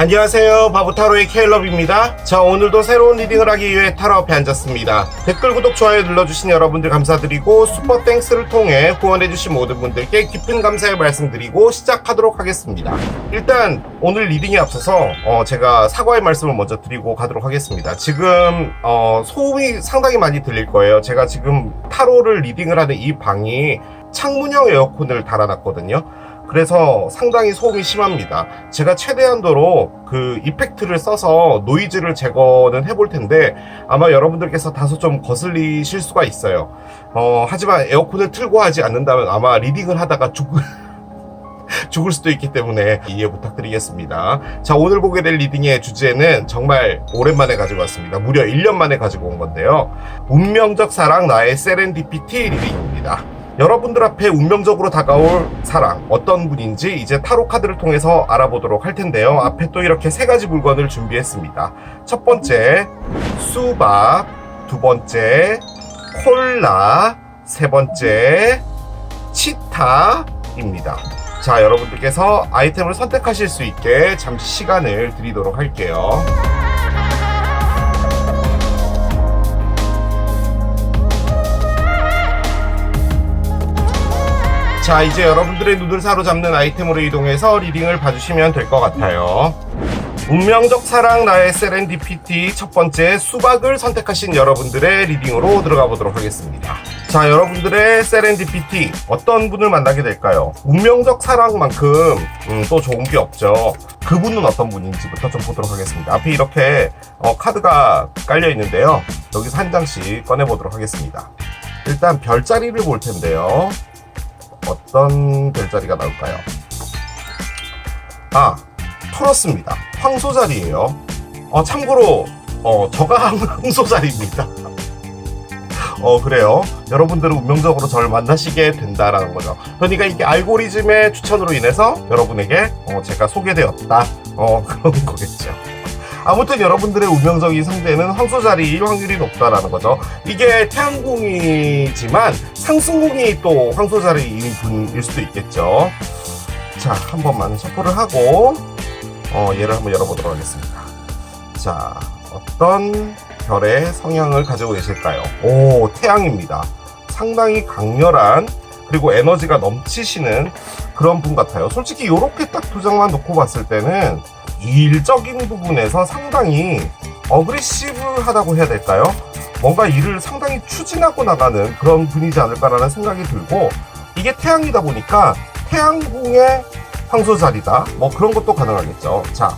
안녕하세요, 바보타로의 케일럽입니다. 자, 오늘도 새로운 리딩을 하기 위해 타로 앞에 앉았습니다. 댓글, 구독, 좋아요 눌러주신 여러분들 감사드리고 슈퍼 땡스를 통해 후원해주신 모든 분들께 깊은 감사의 말씀드리고 시작하도록 하겠습니다. 일단 오늘 리딩에 앞서서 제가 사과의 말씀을 먼저 드리고 가도록 하겠습니다. 지금 소음이 상당히 많이 들릴 거예요. 제가 지금 타로를 리딩을 하는 이 방이 창문형 에어컨을 달아놨거든요. 그래서 상당히 소음이 심합니다. 제가 최대한도로 그 이펙트를 써서 노이즈를 제거는 해볼 텐데 아마 여러분들께서 다소 좀 거슬리실 수가 있어요. 하지만 에어컨을 틀고 하지 않는다면 아마 리딩을 하다가 죽을 수도 있기 때문에 이해 부탁드리겠습니다. 자, 오늘 보게 될 리딩의 주제는 정말 오랜만에 가지고 왔습니다. 무려 1년 만에 가지고 온 건데요. 운명적 사랑 나의 세렌디피티 리딩입니다. 여러분들 앞에 운명적으로 다가올 사랑 어떤 분인지 이제 타로 카드를 통해서 알아보도록 할 텐데요. 앞에 또 이렇게 세 가지 물건을 준비했습니다. 첫 번째 수박, 두 번째 콜라, 세 번째 치타입니다. 자, 여러분들께서 아이템을 선택하실 수 있게 잠시 시간을 드리도록 할게요. 자, 이제 여러분들의 눈을 사로잡는 아이템으로 이동해서 리딩을 봐주시면 될 것 같아요. 운명적 사랑 나의 세렌디피티 첫 번째 수박을 선택하신 여러분들의 리딩으로 들어가 보도록 하겠습니다. 자, 여러분들의 세렌디피티 어떤 분을 만나게 될까요? 운명적 사랑만큼 또 좋은 게 없죠. 그분은 어떤 분인지부터 좀 보도록 하겠습니다. 앞에 이렇게 카드가 깔려 있는데요. 여기서 한 장씩 꺼내 보도록 하겠습니다. 일단 별자리를 볼 텐데요. 어떤 별자리가 나올까요? 토러스입니다. 황소자리예요. 참고로 저가 황소자리입니다. 그래요. 여러분들은 운명적으로 저를 만나시게 된다라는 거죠. 그러니까 이게 알고리즘의 추천으로 인해서 여러분에게 제가 소개되었다. 그런 거겠죠. 아무튼 여러분들의 운명적인 상대는 황소자리일 확률이 높다라는 거죠. 이게 태양궁이지만 상승궁이 또 황소자리인 분일 수도 있겠죠. 자, 한 번만 셔플을 하고 얘를 한번 열어보도록 하겠습니다. 자, 어떤 별의 성향을 가지고 계실까요? 오, 태양입니다. 상당히 강렬한 그리고 에너지가 넘치시는 그런 분 같아요. 솔직히 이렇게 딱 두 장만 놓고 봤을 때는 일적인 부분에서 상당히 어그레시브하다고 해야 될까요? 뭔가 일을 상당히 추진하고 나가는 그런 분이지 않을까라는 생각이 들고, 이게 태양이다 보니까 태양궁의 황소자리다, 뭐 그런 것도 가능하겠죠. 자,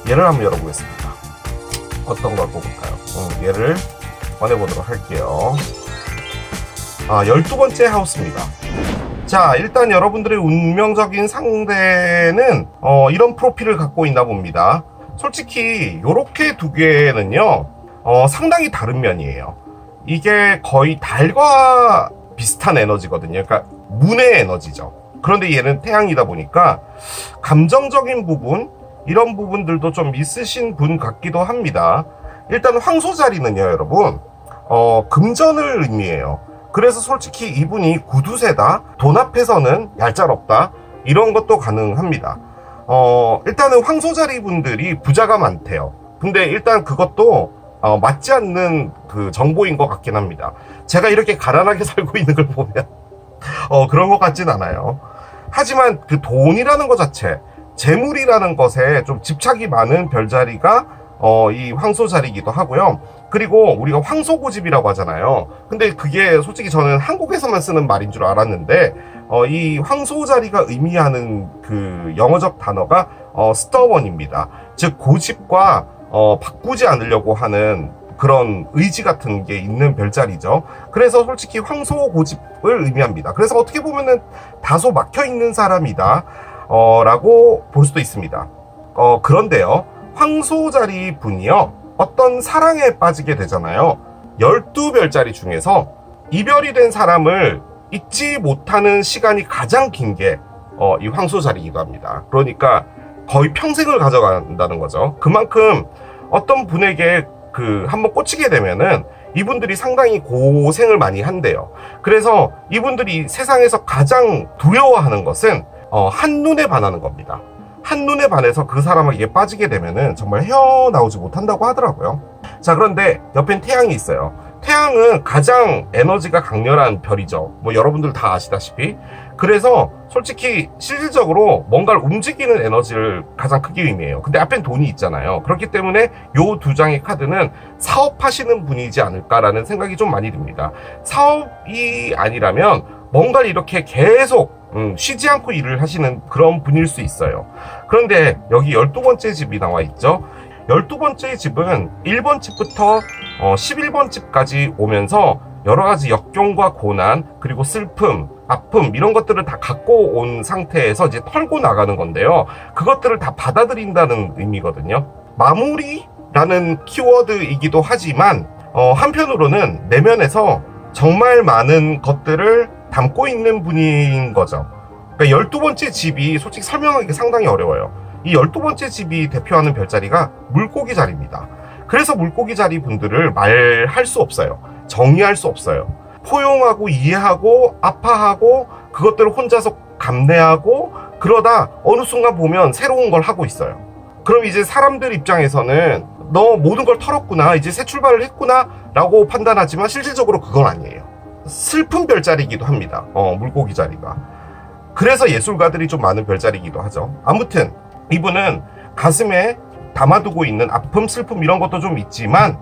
얘를 한번 열어보겠습니다. 어떤 걸 뽑을까요? 얘를 꺼내보도록 할게요. 12번째 하우스입니다. 자, 일단 여러분들의 운명적인 상대는 이런 프로필을 갖고 있나 봅니다. 솔직히 요렇게 두 개는요 상당히 다른 면이에요. 이게 거의 달과 비슷한 에너지거든요. 그러니까 문의 에너지죠. 그런데 얘는 태양이다 보니까 감정적인 부분, 이런 부분들도 좀 있으신 분 같기도 합니다. 일단 황소자리는요, 여러분 금전을 의미해요. 그래서 솔직히 이분이 구두쇠다, 돈 앞에서는 얄짤없다, 이런 것도 가능합니다. 일단은 황소자리 분들이 부자가 많대요. 근데 일단 그것도 맞지 않는 그 정보인 것 같긴 합니다. 제가 이렇게 가난하게 살고 있는 걸 보면 그런 것 같진 않아요. 하지만 그 돈이라는 것 자체, 재물이라는 것에 좀 집착이 많은 별자리가 이 황소자리이기도 하고요. 그리고 우리가 황소고집이라고 하잖아요. 근데 그게 솔직히 저는 한국에서만 쓰는 말인 줄 알았는데 이 황소자리가 의미하는 그 영어적 단어가 stubborn입니다. 즉 고집과 바꾸지 않으려고 하는 그런 의지 같은 게 있는 별자리죠. 그래서 솔직히 황소고집을 의미합니다. 그래서 어떻게 보면은 다소 막혀있는 사람이다 라고 볼 수도 있습니다. 그런데요, 황소자리 분이요 어떤 사랑에 빠지게 되잖아요. 12별자리 중에서 이별이 된 사람을 잊지 못하는 시간이 가장 긴 게 이 황소자리이기도 합니다. 그러니까 거의 평생을 가져간다는 거죠. 그만큼 어떤 분에게 한번 꽂히게 되면은 이분들이 상당히 고생을 많이 한대요. 그래서 이분들이 세상에서 가장 두려워하는 것은 한눈에 반하는 겁니다. 한눈에 반해서 그 사람에게 빠지게 되면은 정말 헤어나오지 못한다고 하더라고요. 자, 그런데 옆엔 태양이 있어요. 태양은 가장 에너지가 강렬한 별이죠. 뭐 여러분들 다 아시다시피. 그래서 솔직히 실질적으로 뭔가를 움직이는 에너지를 가장 크게 의미해요. 근데 앞엔 돈이 있잖아요. 그렇기 때문에 요 두 장의 카드는 사업하시는 분이지 않을까라는 생각이 좀 많이 듭니다. 사업이 아니라면 뭔가를 이렇게 계속 쉬지 않고 일을 하시는 그런 분일 수 있어요. 그런데 여기 12번째 집이 나와 있죠. 12번째 집은 1번 집부터 11번 집까지 오면서 여러 가지 역경과 고난, 그리고 슬픔, 아픔 이런 것들을 다 갖고 온 상태에서 이제 털고 나가는 건데요. 그것들을 다 받아들인다는 의미거든요. 마무리라는 키워드이기도 하지만 한편으로는 내면에서 정말 많은 것들을 담고 있는 분인 거죠. 그러니까 12번째 집이 솔직히 설명하기 상당히 어려워요. 이 12번째 집이 대표하는 별자리가 물고기 자리입니다. 그래서 물고기 자리 분들을 말할 수 없어요. 정의할 수 없어요. 포용하고 이해하고 아파하고 그것들을 혼자서 감내하고 그러다 어느 순간 보면 새로운 걸 하고 있어요. 그럼 이제 사람들 입장에서는 너 모든 걸 털었구나, 이제 새 출발을 했구나 라고 판단하지만 실질적으로 그건 아니에요. 슬픈 별자리이기도 합니다. 물고기 자리가. 그래서 예술가들이 좀 많은 별자리이기도 하죠. 아무튼 이분은 가슴에 담아두고 있는 아픔, 슬픔 이런 것도 좀 있지만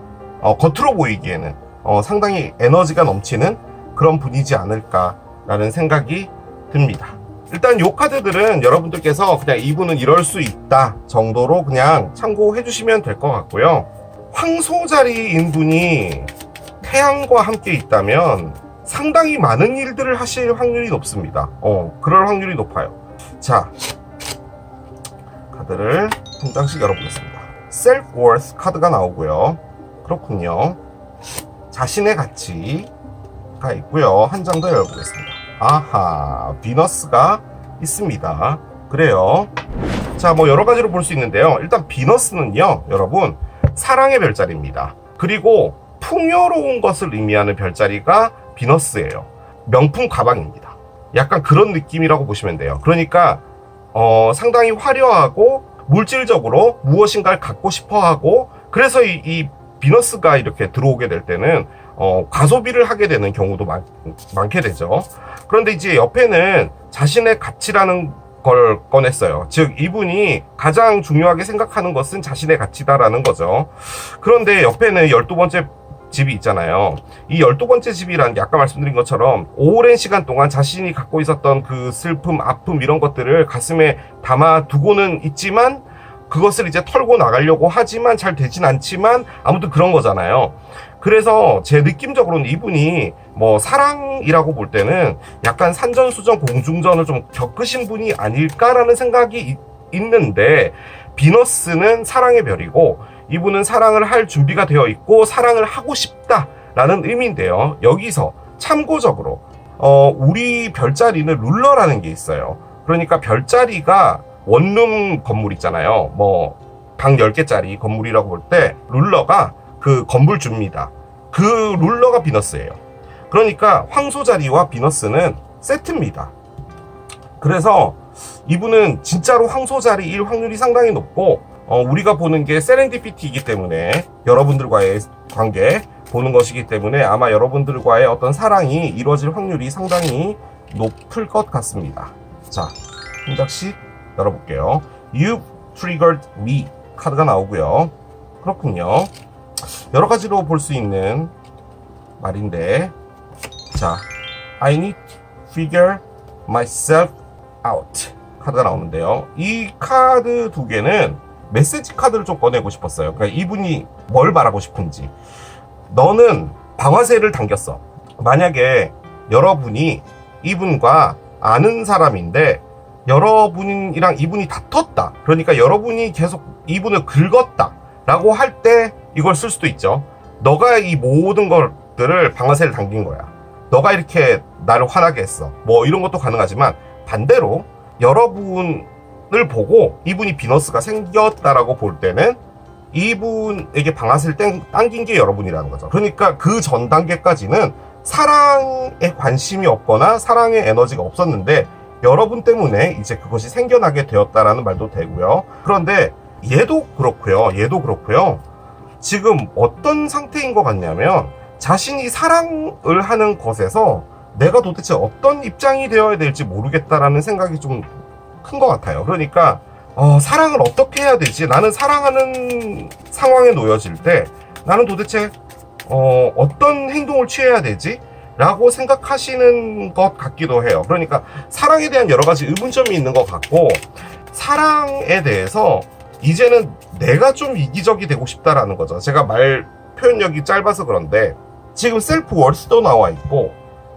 겉으로 보이기에는 상당히 에너지가 넘치는 그런 분이지 않을까라는 생각이 듭니다. 일단 이 카드들은 여러분들께서 그냥 이분은 이럴 수 있다 정도로 그냥 참고해 주시면 될 것 같고요. 황소자리인 분이 태양과 함께 있다면 상당히 많은 일들을 하실 확률이 높습니다. 그럴 확률이 높아요. 자, 카드를 한 장씩 열어보겠습니다. Self-Worth 카드가 나오고요. 그렇군요. 자신의 가치가 있고요. 한 장 더 열어보겠습니다. 아하, 비너스가 있습니다. 그래요. 자, 뭐 여러 가지로 볼 수 있는데요. 일단 비너스는요, 여러분, 사랑의 별자리입니다. 그리고 풍요로운 것을 의미하는 별자리가 비너스예요. 명품 가방입니다. 약간 그런 느낌이라고 보시면 돼요. 그러니까 상당히 화려하고 물질적으로 무엇인가를 갖고 싶어하고, 그래서 이 비너스가 이렇게 들어오게 될 때는 과소비를 하게 되는 경우도 많게 되죠. 그런데 이제 옆에는 자신의 가치라는 걸 꺼냈어요. 즉 이분이 가장 중요하게 생각하는 것은 자신의 가치다라는 거죠. 그런데 옆에는 12번째 집이 있잖아요. 이 12번째 집이라는 게 아까 말씀드린 것처럼 오랜 시간 동안 자신이 갖고 있었던 그 슬픔, 아픔 이런 것들을 가슴에 담아두고는 있지만 그것을 이제 털고 나가려고 하지만 잘 되진 않지만 아무튼 그런 거잖아요. 그래서 제 느낌적으로는 이분이 뭐 사랑이라고 볼 때는 약간 산전수전 공중전을 좀 겪으신 분이 아닐까라는 생각이 있는데, 비너스는 사랑의 별이고 이분은 사랑을 할 준비가 되어 있고 사랑을 하고 싶다라는 의미인데요. 여기서 참고적으로 우리 별자리는 룰러라는 게 있어요. 그러니까 별자리가 원룸 건물 있잖아요. 뭐 방 10개짜리 건물이라고 볼 때 룰러가 그 건물주입니다. 그 룰러가 비너스예요. 그러니까 황소자리와 비너스는 세트입니다. 그래서 이분은 진짜로 황소자리일 확률이 상당히 높고, 우리가 보는 게 세렌디피티이기 때문에 여러분들과의 관계 보는 것이기 때문에 아마 여러분들과의 어떤 사랑이 이루어질 확률이 상당히 높을 것 같습니다. 자, 한 장씩 열어볼게요. You triggered me 카드가 나오고요. 그렇군요. 여러 가지로 볼 수 있는 말인데, 자, I need to figure myself out 카드가 나오는데요. 이 카드 두 개는 메시지 카드를 좀 꺼내고 싶었어요. 그러니까 이분이 뭘 말하고 싶은지. 너는 방아쇠를 당겼어. 만약에 여러분이 이분과 아는 사람인데 여러분이랑 이분이 다퉜다. 그러니까 여러분이 계속 이분을 긁었다 라고 할 때 이걸 쓸 수도 있죠. 너가 이 모든 것들을 방아쇠를 당긴 거야. 너가 이렇게 나를 화나게 했어. 뭐 이런 것도 가능하지만, 반대로 여러분을 보고 이분이 비너스가 생겼다라고 볼 때는 이분에게 방아쇠를 당긴 게 여러분이라는 거죠. 그러니까 그 전 단계까지는 사랑에 관심이 없거나 사랑의 에너지가 없었는데 여러분 때문에 이제 그것이 생겨나게 되었다라는 말도 되고요. 그런데 얘도 그렇고요. 지금 어떤 상태인 것 같냐면 자신이 사랑을 하는 것에서 내가 도대체 어떤 입장이 되어야 될지 모르겠다라는 생각이 좀 큰 것 같아요. 그러니까 사랑을 어떻게 해야 되지? 나는 사랑하는 상황에 놓여질 때 나는 도대체 어떤 행동을 취해야 되지? 라고 생각하시는 것 같기도 해요. 그러니까 사랑에 대한 여러 가지 의문점이 있는 것 같고, 사랑에 대해서 이제는 내가 좀 이기적이 되고 싶다라는 거죠. 제가 말 표현력이 짧아서 그런데 지금 셀프 월스도 나와 있고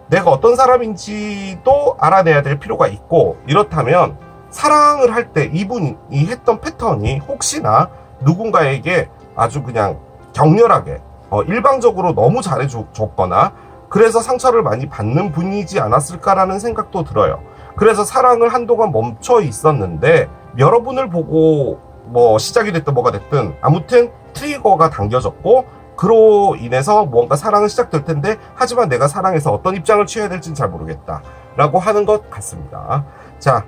내가 어떤 사람인지도 알아내야 될 필요가 있고, 이렇다면 사랑을 할 때 이분이 했던 패턴이 혹시나 누군가에게 아주 그냥 격렬하게 일방적으로 너무 잘해줬거나 그래서 상처를 많이 받는 분이지 않았을까라는 생각도 들어요. 그래서 사랑을 한동안 멈춰 있었는데 여러분을 보고 뭐 시작이 됐든 뭐가 됐든 아무튼 트리거가 당겨졌고, 그로 인해서 뭔가 사랑은 시작될 텐데 하지만 내가 사랑에서 어떤 입장을 취해야 될지는 잘 모르겠다 라고 하는 것 같습니다. 자,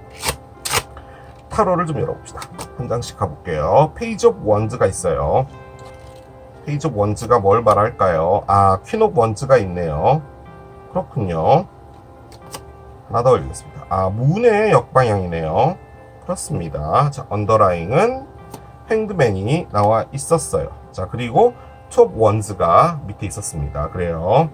타로를 좀 열어봅시다. 한 장씩 가볼게요. 페이지 오브 원즈가 있어요. 페이지 오브 원즈가 뭘 말할까요? 퀸 오브 원즈가 있네요. 그렇군요. 하나 더 읽겠습니다. 문의 역방향이네요. 그렇습니다. 자, 언더라잉은 행드맨이 나와 있었어요. 자, 그리고 톱 원즈가 밑에 있었습니다. 그래요.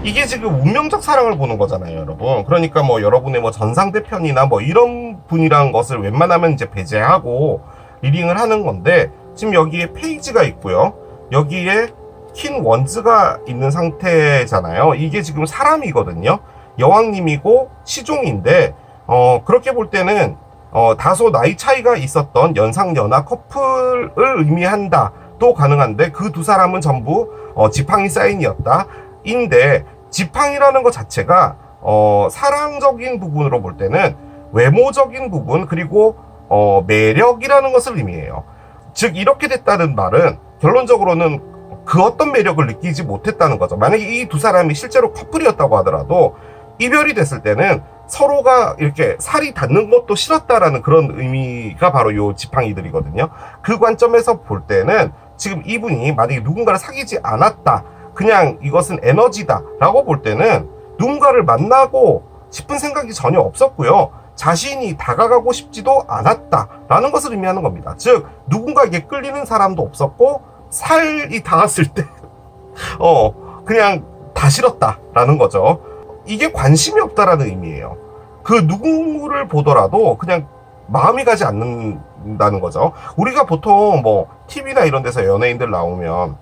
이게 지금 운명적 사랑을 보는 거잖아요, 여러분. 그러니까 뭐 여러분의 뭐 전상대편이나 뭐 이런 분이란 것을 웬만하면 이제 배제하고 리딩을 하는 건데, 지금 여기에 페이지가 있고요. 여기에 퀸 원즈가 있는 상태잖아요. 이게 지금 사람이거든요. 여왕님이고 시종인데, 그렇게 볼 때는 다소 나이 차이가 있었던 연상연하 커플을 의미한다 도 가능한데, 그 두 사람은 전부 지팡이 사인이었다 인데, 지팡이라는 것 자체가 사랑적인 부분으로 볼 때는 외모적인 부분 그리고 매력이라는 것을 의미해요. 즉 이렇게 됐다는 말은 결론적으로는 그 어떤 매력을 느끼지 못했다는 거죠. 만약에 이 두 사람이 실제로 커플이었다고 하더라도 이별이 됐을 때는 서로가 이렇게 살이 닿는 것도 싫었다라는 그런 의미가 바로 요 지팡이들이거든요. 그 관점에서 볼 때는 지금 이분이 만약에 누군가를 사귀지 않았다, 그냥 이것은 에너지다 라고 볼 때는 누군가를 만나고 싶은 생각이 전혀 없었고요. 자신이 다가가고 싶지도 않았다 라는 것을 의미하는 겁니다. 즉 누군가에게 끌리는 사람도 없었고 살이 닿았을 때 그냥 다 싫었다 라는 거죠. 이게 관심이 없다라는 의미예요. 그 누구를 보더라도 그냥 마음이 가지 않는다는 거죠. 우리가 보통 뭐 TV나 이런 데서 연예인들 나오면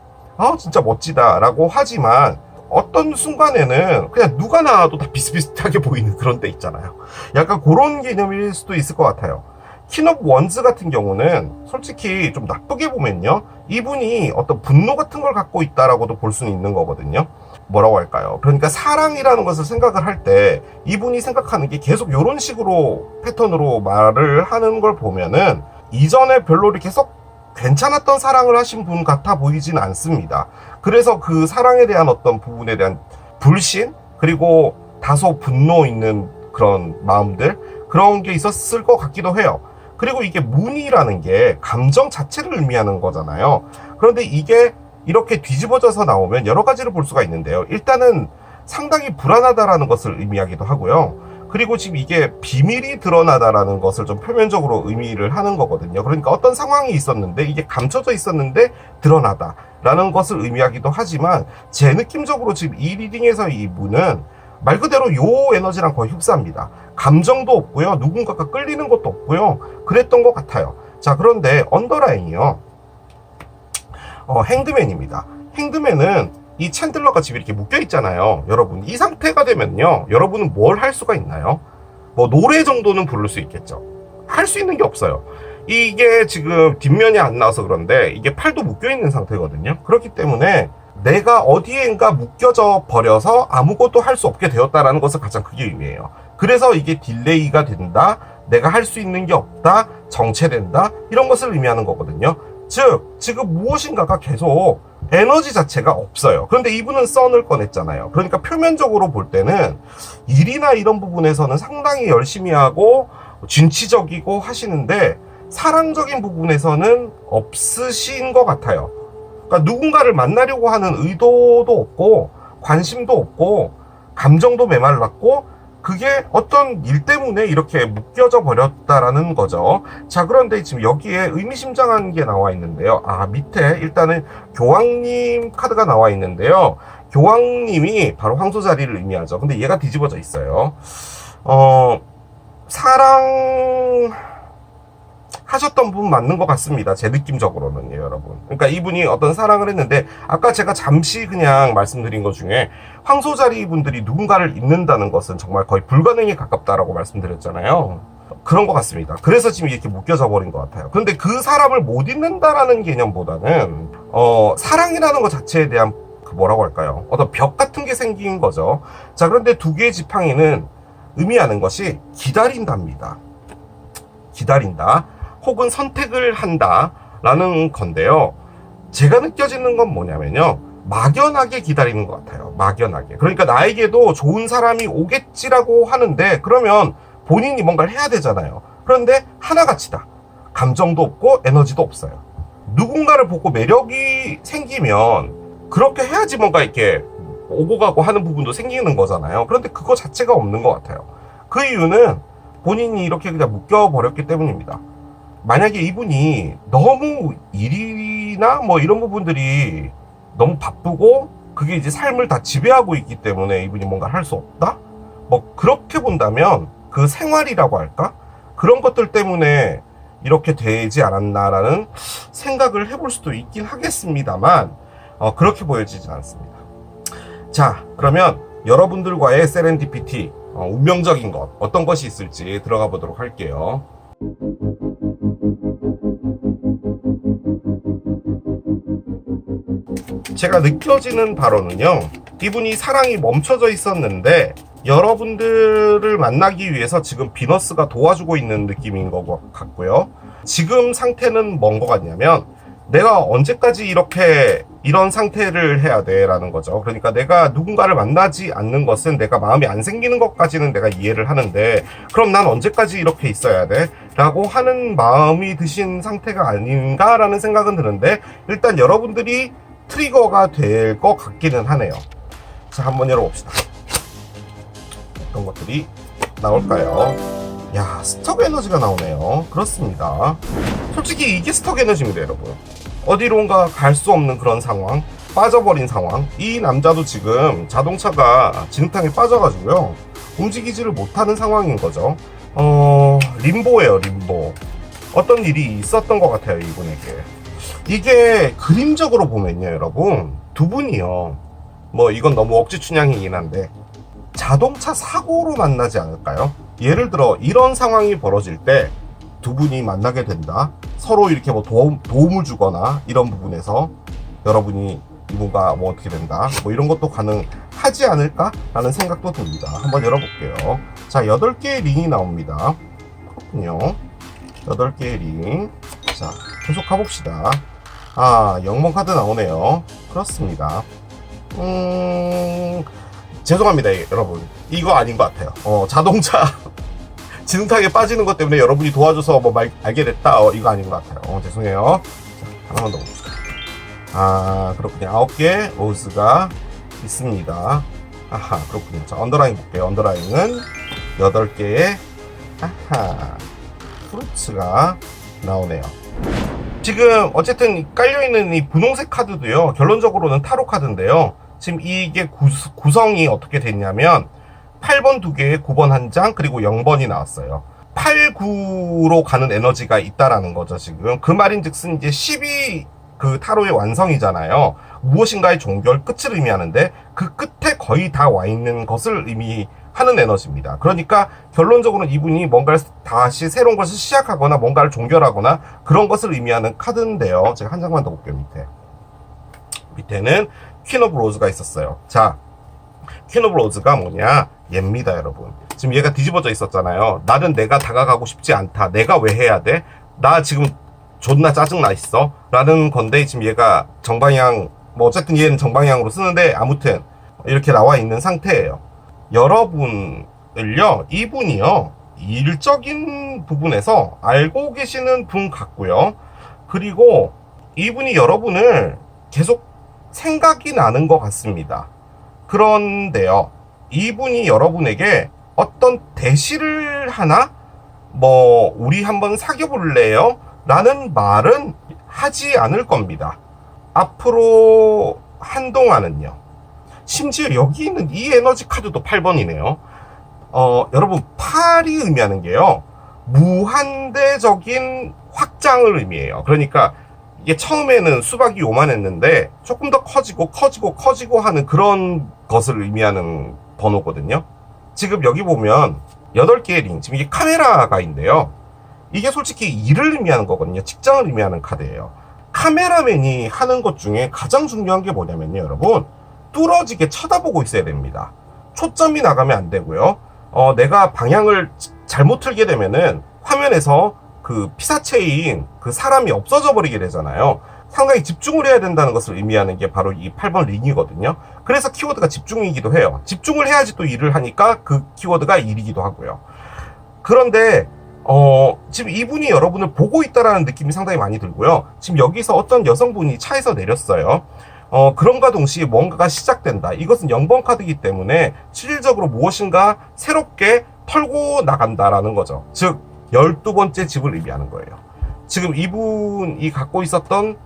진짜 멋지다 라고 하지만 어떤 순간에는 그냥 누가 나와도 다 비슷비슷하게 보이는 그런 데 있잖아요. 약간 그런 개념일 수도 있을 것 같아요. 퀸 오브 원즈 같은 경우는 솔직히 좀 나쁘게 보면요, 이분이 어떤 분노 같은 걸 갖고 있다라고도 볼 수는 있는 거거든요. 뭐라고 할까요? 그러니까 사랑이라는 것을 생각을 할 때 이분이 생각하는 게 계속 이런 식으로 패턴으로 말을 하는 걸 보면은 이전에 별로 이렇게 썩 괜찮았던 사랑을 하신 분 같아 보이진 않습니다. 그래서 그 사랑에 대한 어떤 부분에 대한 불신 그리고 다소 분노 있는 그런 마음들, 그런 게 있었을 것 같기도 해요. 그리고 이게 문이라는 게 감정 자체를 의미하는 거잖아요. 그런데 이게 이렇게 뒤집어져서 나오면 여러 가지를 볼 수가 있는데요. 일단은 상당히 불안하다라는 것을 의미하기도 하고요. 그리고 지금 이게 비밀이 드러나다라는 것을 좀 표면적으로 의미를 하는 거거든요. 그러니까 어떤 상황이 있었는데 이게 감춰져 있었는데 드러나다라는 것을 의미하기도 하지만, 제 느낌적으로 지금 이 리딩에서 이 문은 말 그대로 요 에너지랑 거의 흡사합니다. 감정도 없고요. 누군가가 끌리는 것도 없고요. 그랬던 것 같아요. 자, 그런데 언더라인이요. 행드맨입니다. 행드맨은 이 챈들러가 지금 이렇게 묶여 있잖아요. 여러분, 이 상태가 되면요, 여러분은 뭘 할 수가 있나요? 뭐 노래 정도는 부를 수 있겠죠. 할 수 있는 게 없어요. 이게 지금 뒷면이 안 나와서 그런데 이게 팔도 묶여 있는 상태거든요. 그렇기 때문에 내가 어디엔가 묶여져 버려서 아무것도 할 수 없게 되었다라는 것을 가장 크게 의미해요. 그래서 이게 딜레이가 된다, 내가 할 수 있는 게 없다, 정체된다, 이런 것을 의미하는 거거든요. 즉 지금 무엇인가가 계속 에너지 자체가 없어요. 그런데 이분은 선을 꺼냈잖아요. 그러니까 표면적으로 볼 때는 일이나 이런 부분에서는 상당히 열심히 하고 진취적이고 하시는데 사랑적인 부분에서는 없으신 것 같아요. 그러니까 누군가를 만나려고 하는 의도도 없고 관심도 없고 감정도 메말랐고 그게 어떤 일 때문에 이렇게 묶여져 버렸다라는 거죠. 자, 그런데 지금 여기에 의미심장한 게 나와 있는데요. 밑에 일단은 교황님 카드가 나와 있는데요. 교황님이 바로 황소자리를 의미하죠. 근데 얘가 뒤집어져 있어요. 사랑 하셨던 분 맞는 것 같습니다. 제 느낌적으로는요, 여러분. 그러니까 이분이 어떤 사랑을 했는데 아까 제가 잠시 그냥 말씀드린 것 중에 황소자리 분들이 누군가를 잊는다는 것은 정말 거의 불가능에 가깝다라고 말씀드렸잖아요. 그런 것 같습니다. 그래서 지금 이렇게 묶여져 버린 것 같아요. 그런데 그 사람을 못 잊는다라는 개념보다는 사랑이라는 것 자체에 대한 뭐라고 할까요? 어떤 벽 같은 게 생긴 거죠. 자, 그런데 두 개의 지팡이는 의미하는 것이 기다린답니다. 기다린다. 혹은 선택을 한다라는 건데요. 제가 느껴지는 건 뭐냐면요. 막연하게 기다리는 것 같아요. 막연하게. 그러니까 나에게도 좋은 사람이 오겠지라고 하는데 그러면 본인이 뭔가를 해야 되잖아요. 그런데 하나같이다. 감정도 없고 에너지도 없어요. 누군가를 보고 매력이 생기면 그렇게 해야지 뭔가 이렇게 오고 가고 하는 부분도 생기는 거잖아요. 그런데 그거 자체가 없는 것 같아요. 그 이유는 본인이 이렇게 그냥 묶여버렸기 때문입니다. 만약에 이분이 너무 일이나 뭐 이런 부분들이 너무 바쁘고 그게 이제 삶을 다 지배하고 있기 때문에 이분이 뭔가 할 수 없다? 뭐 그렇게 본다면 그 생활이라고 할까? 그런 것들 때문에 이렇게 되지 않았나라는 생각을 해볼 수도 있긴 하겠습니다만 그렇게 보여지지 않습니다. 자, 그러면 여러분들과의 세렌디피티, 운명적인 것 어떤 것이 있을지 들어가 보도록 할게요. 제가 느껴지는 바로는요, 이분이 사랑이 멈춰져 있었는데 여러분들을 만나기 위해서 지금 비너스가 도와주고 있는 느낌인 것 같고요. 지금 상태는 뭔 것 같냐면 내가 언제까지 이런 상태를 해야 돼 라는 거죠. 그러니까 내가 누군가를 만나지 않는 것은 내가 마음이 안 생기는 것까지는 내가 이해를 하는데 그럼 난 언제까지 이렇게 있어야 돼? 라고 하는 마음이 드신 상태가 아닌가라는 생각은 드는데 일단 여러분들이 트리거가 될 것 같기는 하네요. 자, 한번 열어봅시다. 어떤 것들이 나올까요? 야, 스톡 에너지가 나오네요. 그렇습니다. 솔직히 이게 스톡 에너지입니다, 여러분. 어디론가 갈 수 없는 그런 상황, 빠져버린 상황. 이 남자도 지금 자동차가 진흙탕에 빠져가지고요, 움직이지를 못하는 상황인 거죠. 림보예요, 림보. 어떤 일이 있었던 것 같아요, 이분에게. 이게 그림적으로 보면요, 여러분, 두 분이요, 뭐 이건 너무 억지 춘향이긴 한데 자동차 사고로 만나지 않을까요? 예를 들어 이런 상황이 벌어질 때 두 분이 만나게 된다, 서로 이렇게 뭐 도움을 주거나 이런 부분에서 여러분이 이분과 뭐 어떻게 된다, 뭐 이런 것도 가능하지 않을까 라는 생각도 듭니다. 한번 열어볼게요. 자, 8개의 링이 나옵니다. 그렇군요. 8개의 링. 자, 계속 가봅시다. 영몽 카드 나오네요. 그렇습니다. 죄송합니다, 여러분. 이거 아닌 것 같아요. 자동차 진흙탕에 빠지는 것 때문에 여러분이 도와줘서 뭐 알게 됐다. 이거 아닌 것 같아요. 죄송해요. 자, 하나만 더 봅시다. 그렇군요. 9개 로즈가 있습니다. 그렇군요. 자, 언더라인 볼게요. 언더라인은 8개의 프루츠가 나오네요. 지금 어쨌든 깔려있는 이 분홍색 카드도요, 결론적으로는 타로 카드인데요, 지금 이게 구성이 어떻게 됐냐면 8번 2개, 9번 1장, 그리고 0번이 나왔어요. 8, 9로 가는 에너지가 있다라는 거죠. 지금 그 말인즉슨 이제 10이 그 타로의 완성이잖아요. 무엇인가의 종결, 끝을 의미하는데 그 끝에 거의 다 와 있는 것을 의미하는 에너지입니다. 그러니까 결론적으로는 이분이 뭔가를 다시 새로운 것을 시작하거나 뭔가를 종결하거나 그런 것을 의미하는 카드인데요. 제가 한 장만 더 볼게요. 밑에는 퀸 오브 로즈가 있었어요. 자, 퀸 오브 로즈가 뭐냐? 얘입니다, 여러분. 지금 얘가 뒤집어져 있었잖아요. 나는 내가 다가가고 싶지 않다. 내가 왜 해야 돼? 나 지금 존나 짜증나 있어. 라는 건데 지금 얘가 정방향 뭐 어쨌든 얘는 정방향으로 쓰는데 아무튼 이렇게 나와 있는 상태예요. 여러분을요, 이분이요, 일적인 부분에서 알고 계시는 분 같고요. 그리고 이분이 여러분을 계속 생각이 나는 것 같습니다. 그런데요, 이분이 여러분에게 어떤 대시를 하나? 뭐 우리 한번 사귀어 볼래요? 라는 말은 하지 않을 겁니다. 앞으로 한동안은요. 심지어 여기 있는 이 에너지 카드도 8번이네요. 여러분, 8이 의미하는 게요, 무한대적인 확장을 의미해요. 그러니까 이게 처음에는 수박이 요만했는데 조금 더 커지고 하는 그런 것을 의미하는 번호거든요. 지금 여기 보면 8개의 링, 지금 이게 카메라가 있는데요, 이게 솔직히 일을 의미하는 거거든요. 직장을 의미하는 카드예요. 카메라맨이 하는 것 중에 가장 중요한 게 뭐냐면요, 여러분, 뚫어지게 쳐다보고 있어야 됩니다. 초점이 나가면 안 되고요. 내가 방향을 잘못 틀게 되면은 화면에서 그 피사체인 그 사람이 없어져 버리게 되잖아요. 상당히 집중을 해야 된다는 것을 의미하는 게 바로 이 8번 링이거든요. 그래서 키워드가 집중이기도 해요. 집중을 해야지 또 일을 하니까 그 키워드가 일이기도 하고요. 그런데 지금 이분이 여러분을 보고 있다라는 느낌이 상당히 많이 들고요. 지금 여기서 어떤 여성분이 차에서 내렸어요. 그럼과 동시에 뭔가가 시작된다. 이것은 0번 카드이기 때문에 실질적으로 무엇인가 새롭게 털고 나간다라는 거죠. 즉 12번째 집을 의미하는 거예요. 지금 이분이 갖고 있었던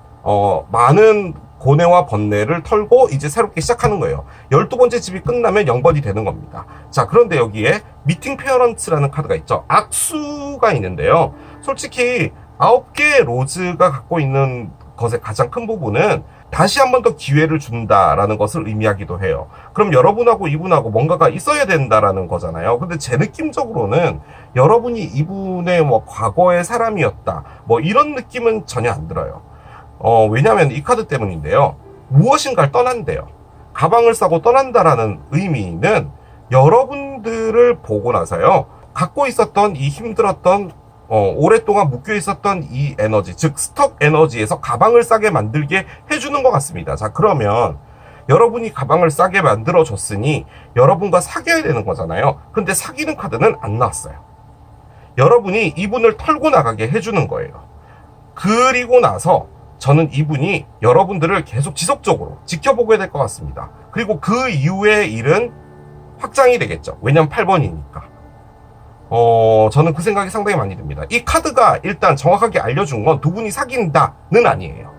많은 고뇌와 번뇌를 털고 이제 새롭게 시작하는 거예요. 12번째 집이 끝나면 0번이 되는 겁니다. 자, 그런데 여기에 미팅 페어런츠라는 카드가 있죠. 악수가 있는데요. 솔직히 9개의 로즈가 갖고 있는 것의 가장 큰 부분은 다시 한 번 더 기회를 준다라는 것을 의미하기도 해요. 그럼 여러분하고 이분하고 뭔가가 있어야 된다라는 거잖아요. 근데 제 느낌적으로는 여러분이 이분의 뭐 과거의 사람이었다, 뭐 이런 느낌은 전혀 안 들어요. 왜냐면 이 카드 때문인데요. 무엇인가를 떠난대요. 가방을 싸고 떠난다라는 의미는 여러분들을 보고 나서요, 갖고 있었던 이 힘들었던 오랫동안 묶여 있었던 이 에너지, 즉 스톡 에너지에서 가방을 싸게 만들게 해주는 것 같습니다. 자, 그러면 여러분이 가방을 싸게 만들어 줬으니 여러분과 사귀어야 되는 거잖아요. 근데 사귀는 카드는 안 나왔어요. 여러분이 이분을 털고 나가게 해주는 거예요. 그리고 나서 저는 이분이 여러분들을 계속 지속적으로 지켜보게 될 것 같습니다. 그리고 그 이후의 일은 확장이 되겠죠. 왜냐면 8번이니까. 저는 그 생각이 상당히 많이 듭니다. 이 카드가 일단 정확하게 알려준 건 두 분이 사귄다는 아니에요.